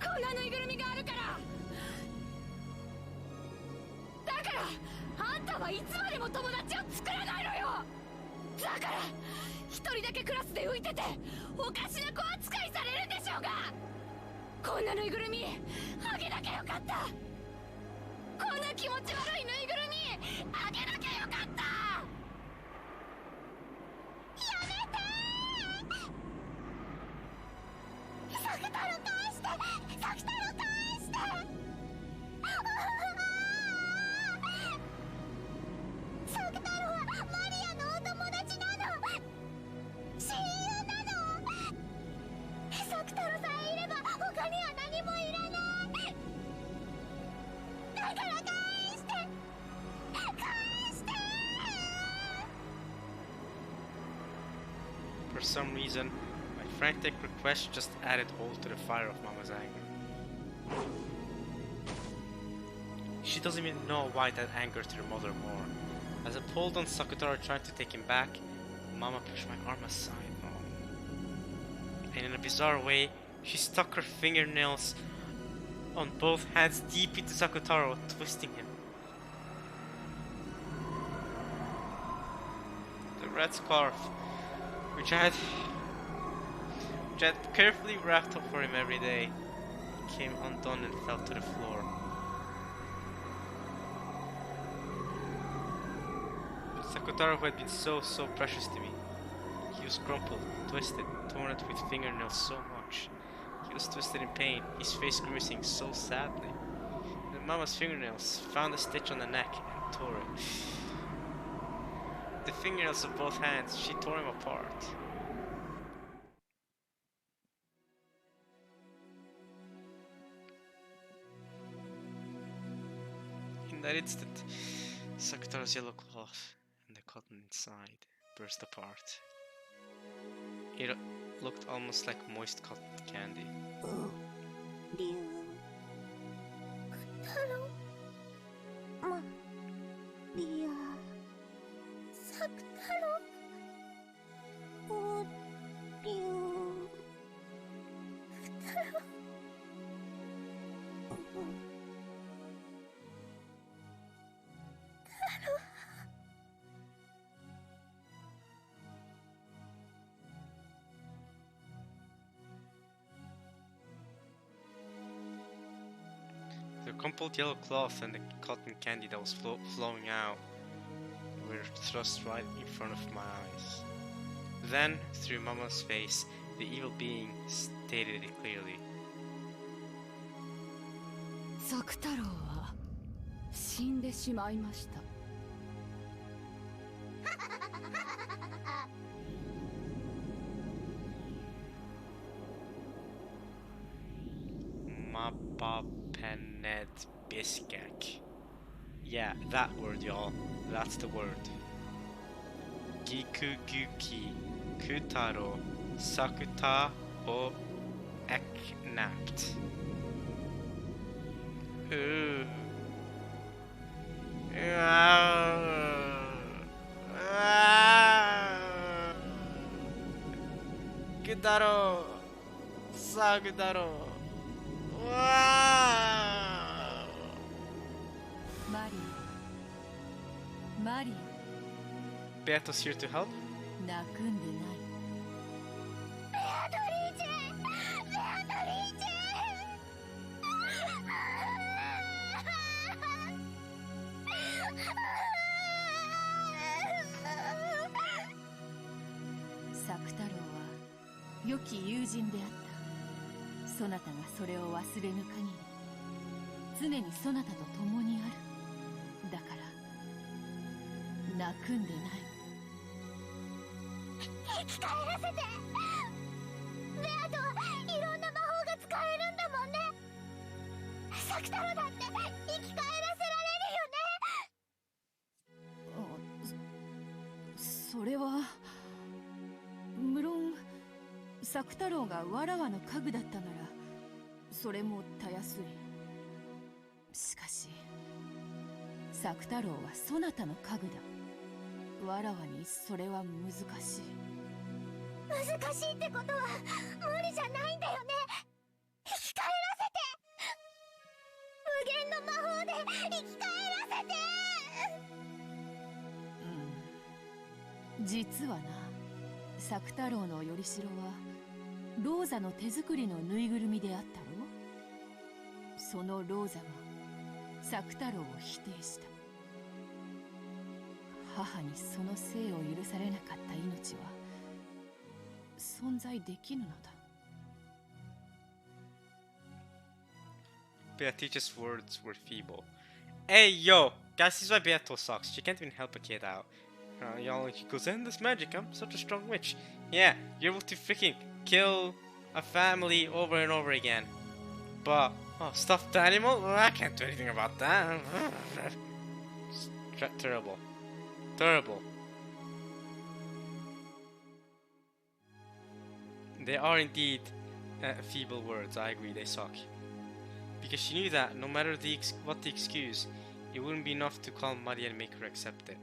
こんなぬいぐるみがあるから。だからあんたはいつまでも友達を作らないのよ。だから一人だけクラスで浮いてておかしな子扱いされるんでしょうが。こんなぬいぐるみあげなきゃよかった。こんな気持ち悪いぬいぐるみあげなきゃよかった。やめてー。サク太郎返して、サク太郎返して。サク太郎はマリアのお友達なの、親友なの。サク太郎さえいれば他には何もいらない。だから返して返して。 For some reason, my frantic request just added oil to the fire of Mama's anger. She doesn't even know why that angered her mother more. As I pulled on Sakutaro trying to take him back, Mama pushed my arm aside. Oh. And in a bizarre way, she stuck her fingernails on both hands deep into Sakutaro, twisting him. The red scarf, which I had carefully wrapped up for him every day, came undone and fell to the floor. Sakutaro, who had been so precious to me, he was crumpled, twisted, torn at with fingernails so much. He was twisted in pain, his face grimacing so sadly. And Mama's fingernails found a stitch on the neck and tore it. The fingernails of both hands, she tore him apart. In that instant, Sakutaro's yellow cloth and the cotton inside burst apart. It looked almost like moist cotton candy. リュウ太郎、マリア、サク太郎、おリュウ太郎。The crumpled yellow cloth and the cotton candy that was flowing out were thrust right in front of my eyes. Then, through Mama's face, the evil being stated it clearly. サク太郎は死んでしまいました。Mapapenet Biskak. Yeah, that word, y'all. That's the word. Gikuguki Kutaro Sakuta o Eknapt. Ooh. Kutaro Sakutaro. Wow. マリア Beato's here to help? 泣くんでない。ベアトリーチェ、ベアトリーチェ。サク太郎は良き友人であった。そなたがそれを忘れぬ限り常にそなたと共にある。だから泣くんでない。生き返らせて。ベアとはいろんな魔法が使えるんだもんね。サク太郎だって生き返らせられるよね。それは無論サク太郎がわらわの家具だったならそれもたやすい。しかしサク太郎はそなたの家具だ。わらわにそれは難しい。難しいってことは無理じゃないんだよね。生き返らせて。無限の魔法で生き返らせて。実はな、サク太郎のよりしろはローザの手作りのぬいぐるみであったろう。そのローザが作太郎を否定した。母にその生を許されなかった命は存在できぬのだ。Beatrice's words were feeble. Hey, yo! Guys, this is why Beato sucks. She can't even help a kid out. Y'all, he goes, and this magic, I'm such a strong witch. Yeah, you're able to freaking kill a family over and over again. But, oh, stuffed animal? Well, I can't do anything about that. Terrible. Terrible. They are indeed feeble words, I agree, they suck. Because she knew that no matter what the excuse, it wouldn't be enough to calm Maria and make her accept it.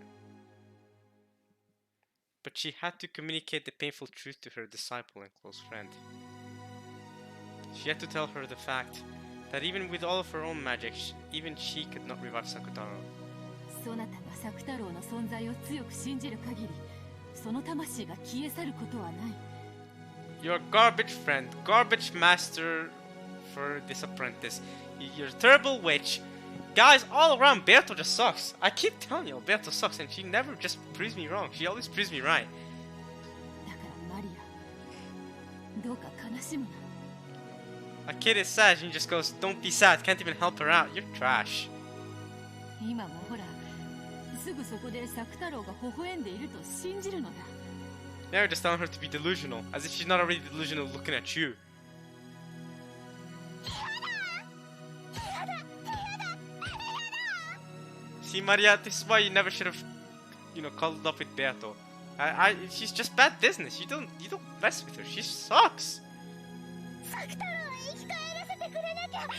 But she had to communicate the painful truth to her disciple and close friend. She had to tell her the fact that even with all of her own magic, even she could not revive Sakutaro. そなたが作太郎の存在を強く信じる限り、その魂が消え去ることはない。You're a garbage friend, garbage master for this apprentice. You're a terrible witch. Guys, all around, Berto just sucks. I keep telling you, Berto sucks, and she never just proves me wrong. She always proves me right. だからマリア、どうか悲しむな。A kid is sad, and he just goes, don't be sad, can't even help her out. You're trash. 今もほら、すぐそこで作太郎が微笑んでいると信じるのだ。Now you're just telling her to be delusional, as if she's not already delusional looking at you. See, Maria, this is why you never should have, cuddled up with Beato. She's just bad business. You don't mess with her. She sucks. サク太郎を生き返らせてくれなきゃ。やだ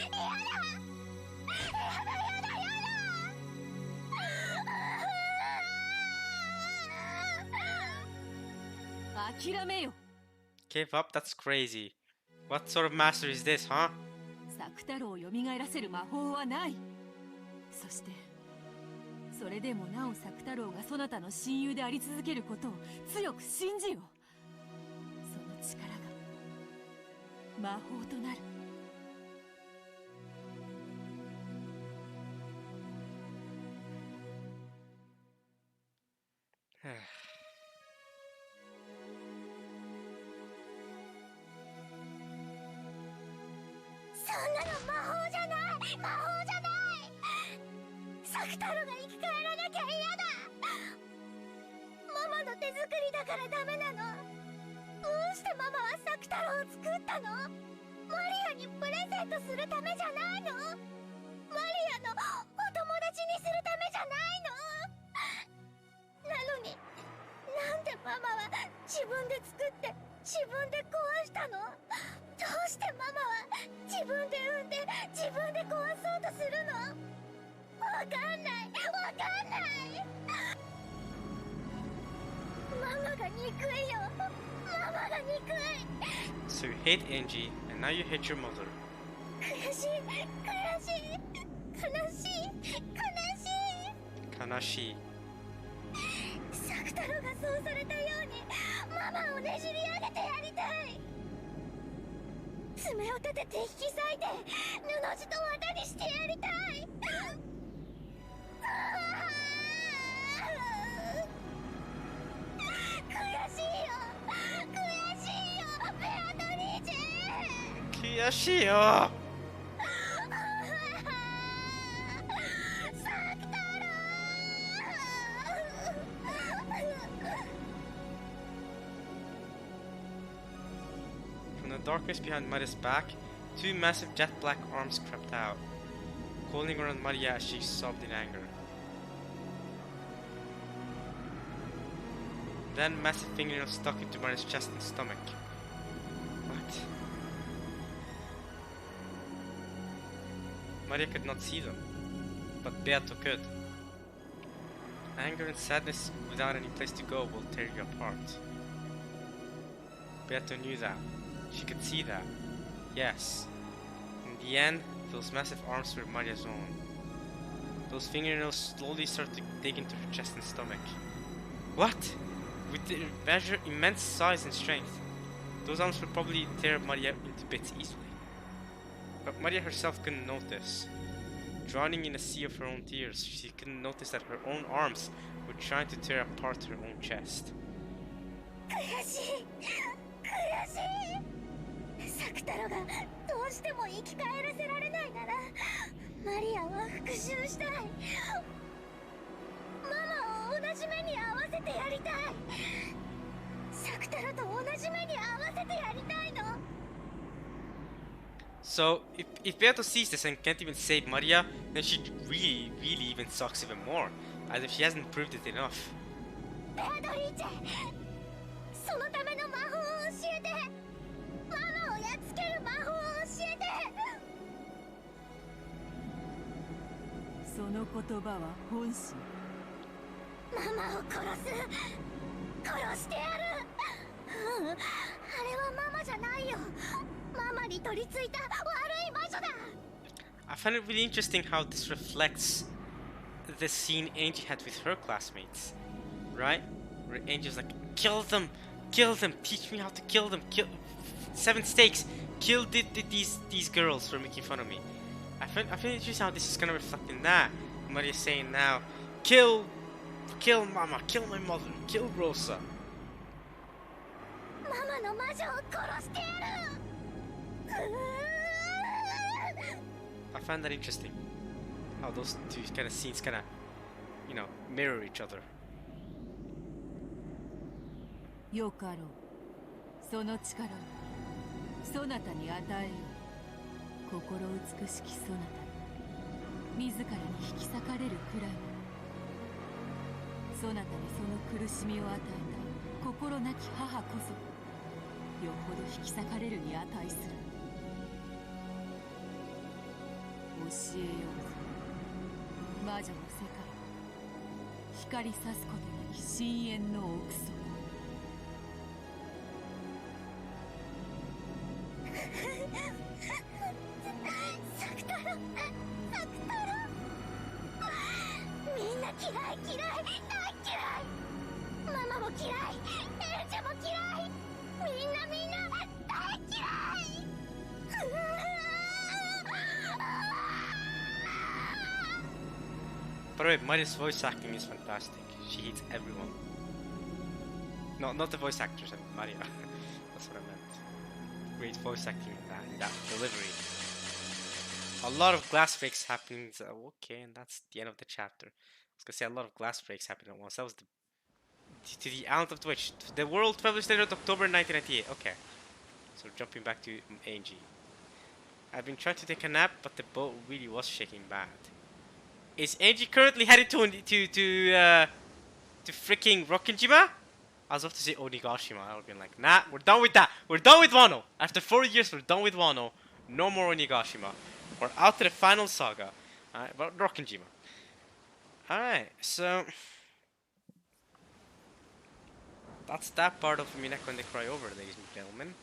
諦めよ。Give up? That's crazy. What sort of master is this, huh? 作太郎を蘇らせる魔法はない。そしてそれでもなお作太郎がそなたの親友であり続けることを強く信じよ。その力が魔法となる。そんなの魔法じゃない。魔法じゃない。サク太郎が生き返らなきゃ嫌だ。ママの手作りだからダメなの。どうしてママはサク太郎を作ったの？マリアにプレゼントするためじゃないの？マリアのお友達にするためじゃないの？なのになんでママは自分で作って自分で壊したの？どうしてママは自分で産んで自分で壊そうとするの？わかんない。ママが憎いよ。ママが憎い。So you hate Angie, and now you hate your mother. 悔しい。悲しい。サク太郎がそうされたようにママをねじり上げてやりたい。爪を立てて引き裂いて布地と綿にしてやりたい。悔しいよベアトリーチェ。悔しいよ。From the darkness behind Maria's back, two massive jet black arms crept out, coiling around Maria as she sobbed in anger. Then massive fingernails stuck into Maria's chest and stomach. What? Maria could not see them, but Beato could. Anger and sadness without any place to go will tear you apart. Beato knew that. She could see that. Yes. In the end, those massive arms were Maria's own. Those fingernails slowly started to dig into her chest and stomach. What? With their immense size and strength, those arms would probably tear Maria into bits easily. But Maria herself couldn't notice. drowning in a sea of her own tears. She couldn't notice that her own arms were trying to tear apart her own chest. 悔しい悔しいサク太郎がどうしても生き返らせられないならマリアは復讐したいママを同じ目に遭わせてやりたいサク太郎と同じ目に遭わせてやりたいの So, if Beato sees this and can't even save Maria, then she really even sucks even more. As if she hasn't proved it enough. ベアドリーチェそのための魔法を教えてママをやっつける魔法を教えてその言葉は本心。ママを殺してやるあれはママじゃないよママに取り付いた悪い魔女だ I find it really interesting how this reflects the scene Angie had with her classmates, right? Where Angie's like, kill them, teach me how to kill them, kill 7 stakes, kill these girls for making fun of me. I find it interesting how this is gonna reflect in that. Maria's saying now, kill Mama, kill my mother, kill Rosa. ママの魔女を殺してやる I find that interesting. How those two kind of scenes kind of, you know, mirror each other. よかろう。その力をそなたに与えよう。心美しきそなたに自らに引き裂かれるくらいそなたにその苦しみを与えた心なき母こそよほど引き裂かれるに値する。教えようぞ魔女の世界光さすことなき深淵の奥底サク太郎みんな嫌い大嫌いママも嫌いエルちゃんも嫌いみんな大嫌い By the way, Maria's voice acting is fantastic. She hits everyone. No, not the voice actress, I mean Maria. That's what I meant. Great voice acting in that delivery. A lot of glass breaks happening. So, okay, and that's the end of the chapter. I was gonna say a lot of glass breaks happening at once. That was to the Island of Twitch. The world published dated October 1998. Okay. So jumping back to Angie. I've been trying to take a nap, but the boat really was shaking bad. Is Angie currently headed to freaking Rokkenjima? I was about to say Onigashima. I would have been like, nah, we're done with that. We're done with Wano. After 4 years, we're done with Wano. No more Onigashima. We're out to the final saga. Alright, but Rokkenjima. Alright, so that's that part of Umineko and the Cry Over, ladies and gentlemen.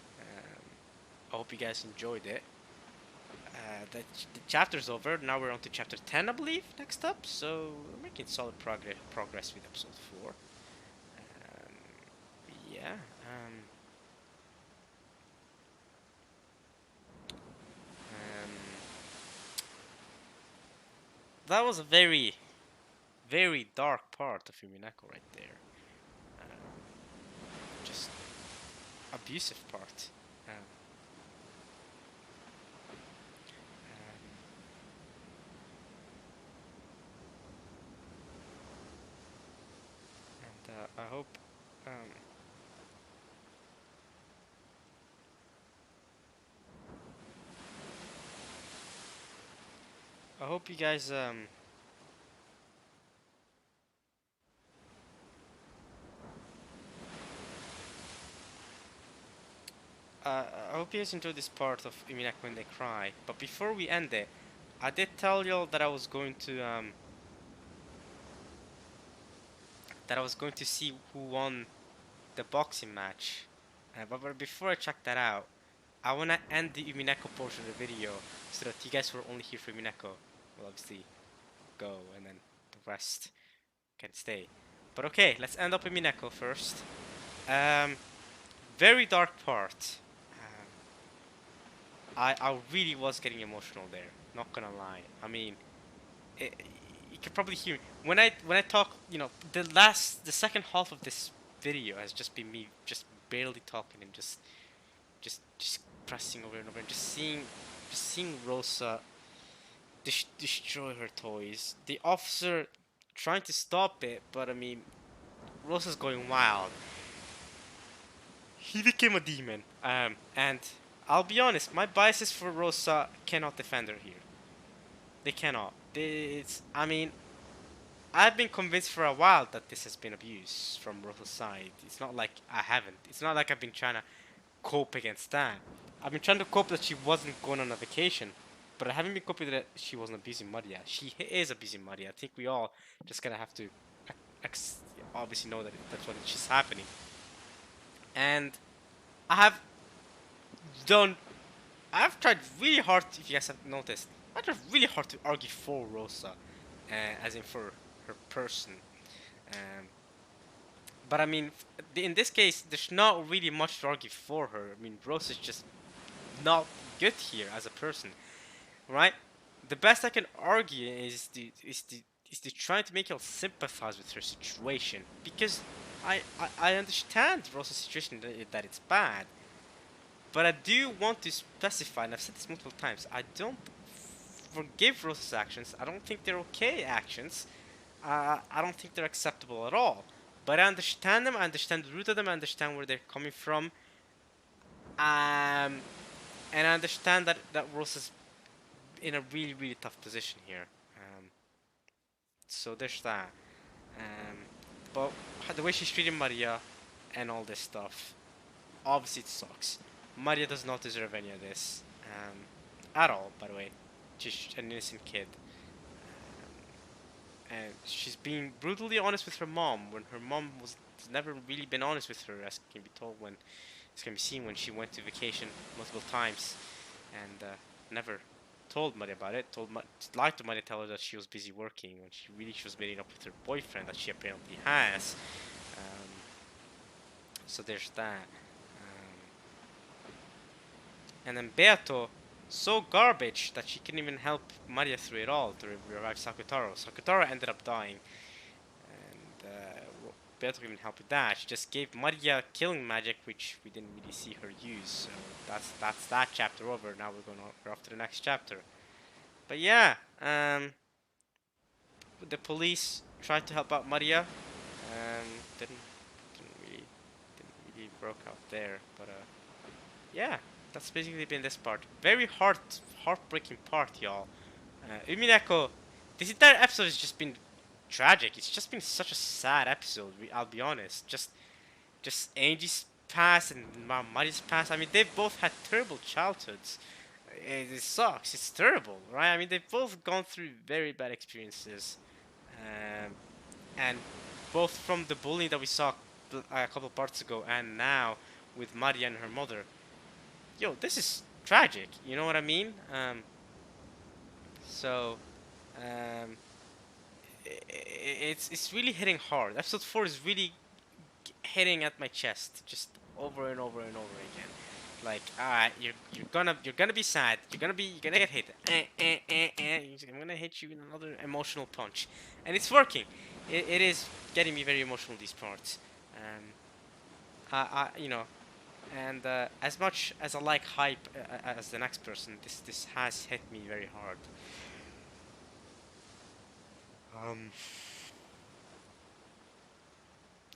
I hope you guys enjoyed it. The chapter's over. Now we're on to chapter 10, I believe, next up. So we're making solid progress with episode 4. Yeah. That was a very, very dark part of Umineko right there. Just abusive part. I hope you guys I hope you guys enjoyed this part of Umineko when they cry. But before we end it, I did tell y'all that I was going to see who won the boxing match. But before I check that out, I wanna end the Umineko portion of the video so that you guys who are only here for Umineko will obviously go, and then the rest can stay. But okay, let's end up Umineko first. Very dark part. I really was getting emotional there, not gonna lie. I mean, eh, you can probably hear me. When I talk, the second half of this video has just been me just barely talking and just pressing over and over and just seeing Rosa destroy her toys. The officer trying to stop it, but I mean, Rosa's going wild. He became a demon. And I'll be honest, my biases for Rosa cannot defend her here. They cannot. I mean, I've been convinced for a while that this has been abuse from Rosa's side. It's not like I haven't. It's not like I've been trying to cope against that. I've been trying to cope that she wasn't going on a vacation, but I haven't been coping that she wasn't abusing Maria. She is abusing Maria. I think we all just gonna have to obviously know that that's what is happening. And I have done. I've tried really hard. If you guys have noticed, I tried really hard to argue for Rosa, as in for her person. Um, but I mean, in this case, there's not really much to argue for her. I mean, Rosa's just not good here as a person, right? The best I can argue is to try to make you sympathize with her situation, because I understand Rosa's situation, that it's bad, but I do want to specify, and I've said this multiple times, I don't forgive Rosa's actions. I don't think they're okay actions. I don't think they're acceptable at all. But I understand them. I understand the root of them. I understand where they're coming from. And I understand that Rosa's in a really, really tough position here. So there's that. Um, but the way she's treating Maria and all this stuff, obviously it sucks. Maria does not deserve any of this. At all, by the way. Just an innocent kid. And she's being brutally honest with her mom when her mom was never really been honest with her, as can be told when it's can be seen when she went to vacation multiple times and never told Maria about it. Lied to Maria, tell her that she was busy working when she was meeting up with her boyfriend that she apparently has. Um, so there's that. And then Beato, so garbage that she couldn't even help Maria through it all to revive Sakutaro. Sakutaro ended up dying, and Beato couldn't even help with that. She just gave Maria killing magic, which we didn't really see her use. So that's that chapter over. Now we're off to the next chapter. But yeah, the police tried to help out Maria. Didn't really broke out there, but yeah, that's basically been this part. Very heartbreaking part, y'all. Umineko, this entire episode has just been tragic. It's just been such a sad episode. I'll be honest. Just Angie's past and Mari's past. I mean, they've both had terrible childhoods. It sucks. It's terrible, right? I mean, they've both gone through very bad experiences, and both from the bullying that we saw a couple parts ago, and now with Maria and her mother. Yo, this is tragic. You know what I mean? So, um, it's really hitting hard. Episode 4 is really hitting at my chest, just over and over and over again. Like, you're gonna be sad. You're gonna get hit. I'm gonna hit you with another emotional punch, and it's working. It is getting me very emotional, these parts. You know, and as much as I like hype as the next person, this has hit me very hard.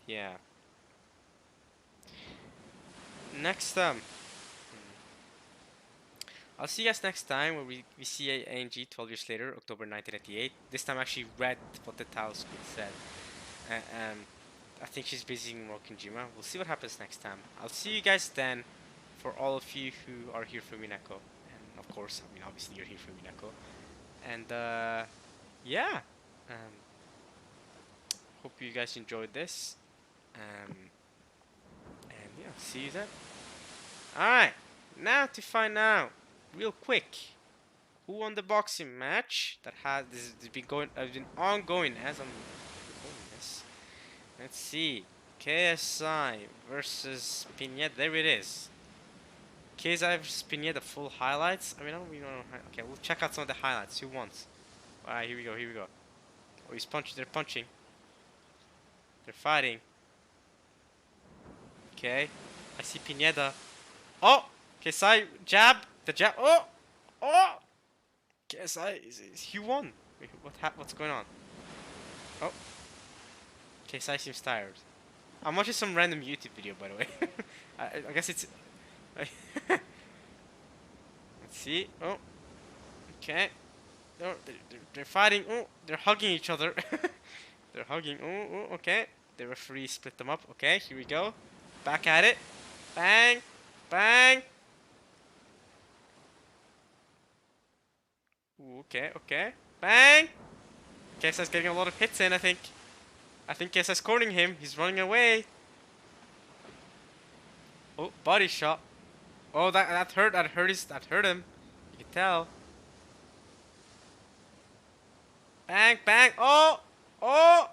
Yeah. Next I'll see you guys next time where we see ANG 12 years later, October 1998. This time I actually read what the title screen said. I think she's busy in Rokinjima. We'll see what happens next time. I'll see you guys then, for all of you who are here for Umineko. And of course, I mean, obviously you're here for Umineko. And yeah. Hope you guys enjoyed this. And yeah, see you then. Alright, now to find out, real quick, who won the boxing match that has been ongoing as I'm recording this. Let's see, KSI versus Pineda. There it is. KSI versus Pineda, full highlights. I mean, I don't really know. Okay, we'll check out some of the highlights. Who won? Alright, here we go, here we go. Oh, he's punching, they're punching. They're fighting. Okay. I see Pineda. Oh! Kesai, jab! The jab. Oh! Oh! Kesai, he won. Wait, what's going on? Oh. Kesai seems tired. I'm watching some random YouTube video, by the way. I guess it's... Let's see. Oh. Okay. Oh, they're fighting. Oh, they're hugging each other. They're hugging. Oh, okay. The referee split them up. Okay, here we go. Back at it. Bang. Bang. Ooh, okay, okay. Bang. Kesai's getting a lot of hits in, I think. I think Kesai's cornering him. He's running away. Oh, body shot. Oh, that hurt. That hurt him. You can tell. Bang, bang. Oh, oh.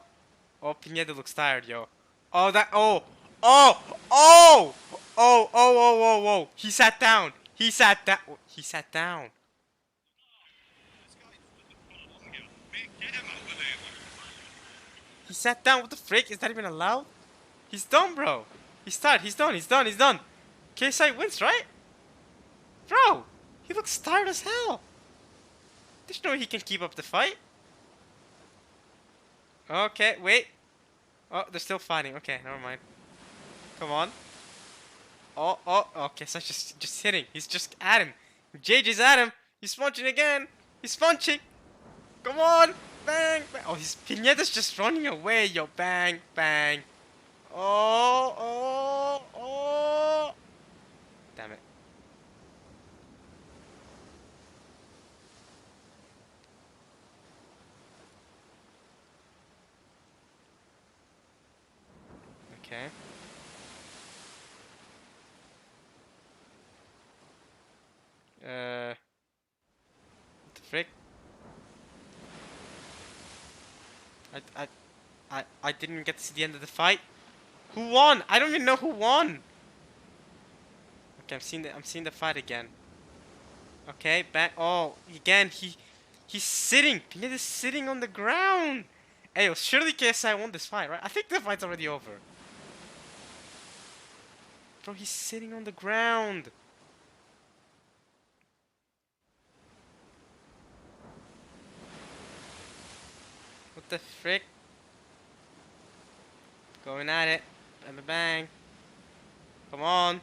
Oh, Pineda looks tired, yo. Oh, oh, oh, oh, oh, oh, oh, oh, oh. He sat down. He sat down. He sat down. He sat down. What the frick? Is that even allowed? He's done, bro. He's tired. He's done. He's done. He's done. KSI wins, right? Bro, he looks tired as hell. There's no way he can keep up the fight. Okay, wait. Oh, they're still fighting. Okay, never mind. Come on. Oh, oh, okay, so just hitting. He's just at him. JJ's at him. He's punching again. He's punching. Come on. Bang, bang. Oh, his Pineda's just running away, yo. Bang, bang. Oh, oh, oh. Damn it. Okay. What the frick? I didn't even get to see the end of the fight. Who won? I don't even know who won. Okay, I'm seeing the fight again. Okay, back. Oh, again he's sitting. Pineda's sitting on the ground. Hey, well, surely KSI won this fight, right? I think the fight's already over. Bro, he's sitting on the ground. What the frick? Going at it. Bang, bang, bang. Come on.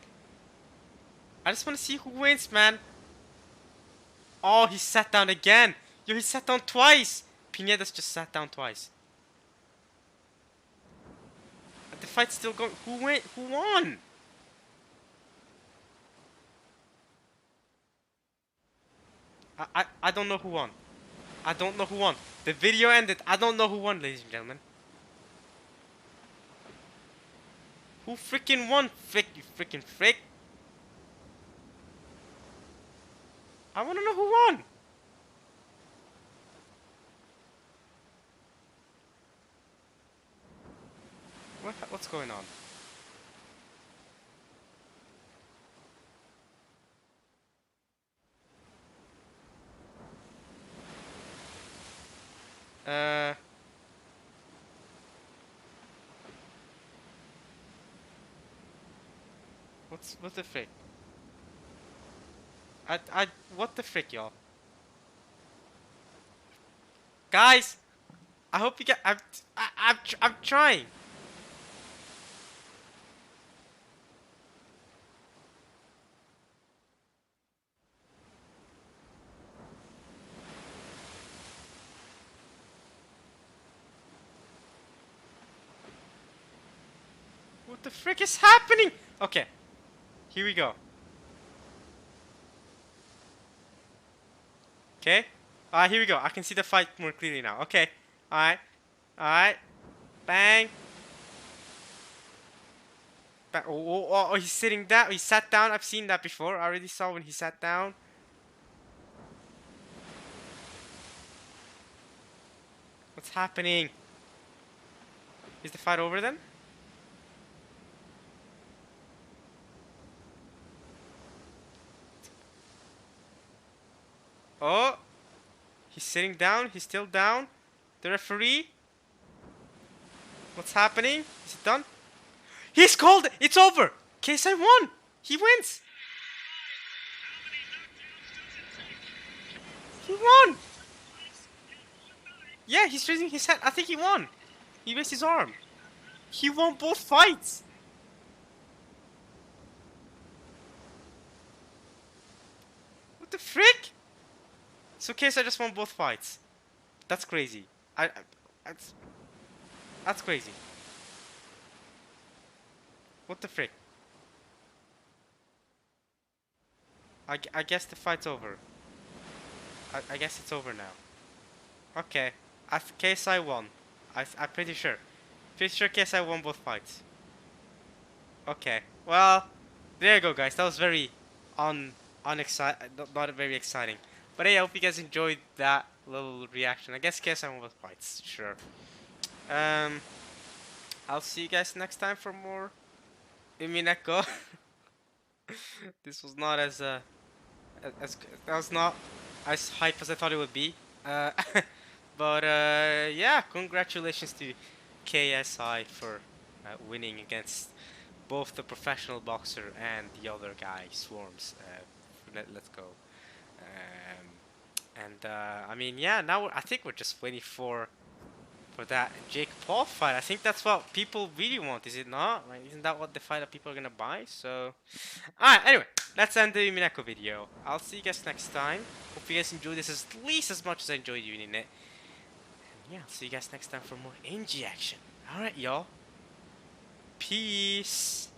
I just want to see who wins, man. Oh, he sat down again. Yo, he sat down twice. Pineda's just sat down twice. But the fight's still going. Who went? Who won? I don't know who won. I don't know who won. The video ended. I don't know who won, ladies and gentlemen. Who freaking won? Frick, you freaking frick. I want to know who won. What's going on? What the frick? What the frick, y'all? Guys, I hope you get. I'm trying. What the frick is happening? Okay, here we go. Okay. Here we go. I can see the fight more clearly now. Okay. Alright. Alright. Bang. Oh, oh, oh, oh, he's sitting down. He sat down. I've seen that before. I already saw when he sat down. What's happening? Is the fight over then? Oh. He's sitting down. He's still down. The referee. What's happening? Is it done? He's called it. It's over. Keisai won. He wins. He won. Yeah, he's raising his hand. I think he won. He raised his arm. He won both fights. What the frick? So Keisai just won both fights. That's crazy. That's that's crazy. What the frick? I guess the fight's over. I guess it's over now. Okay. KSI won. I'm pretty sure. Pretty sure KSI won both fights. Okay. Well, there you go, guys. That was very unexciting. Not very exciting. But hey, I hope you guys enjoyed that little reaction. I guess KSI won both fights. Sure. I'll see you guys next time for more Umineko. This was not as that was not as hype as I thought it would be. But yeah, congratulations to KSI for winning against both the professional boxer and the other guy, Swarms. Let's go. I mean, yeah, now I think we're just waiting for that Jake Paul fight. I think that's what people really want, is it not? Like, isn't that what the fight that people are gonna buy? So, alright, anyway, let's end the Umineko video. I'll see you guys next time. Hope you guys enjoyed this at least as much as I enjoyed doing it. And yeah, I'll see you guys next time for more Angie action. Alright, y'all. Peace.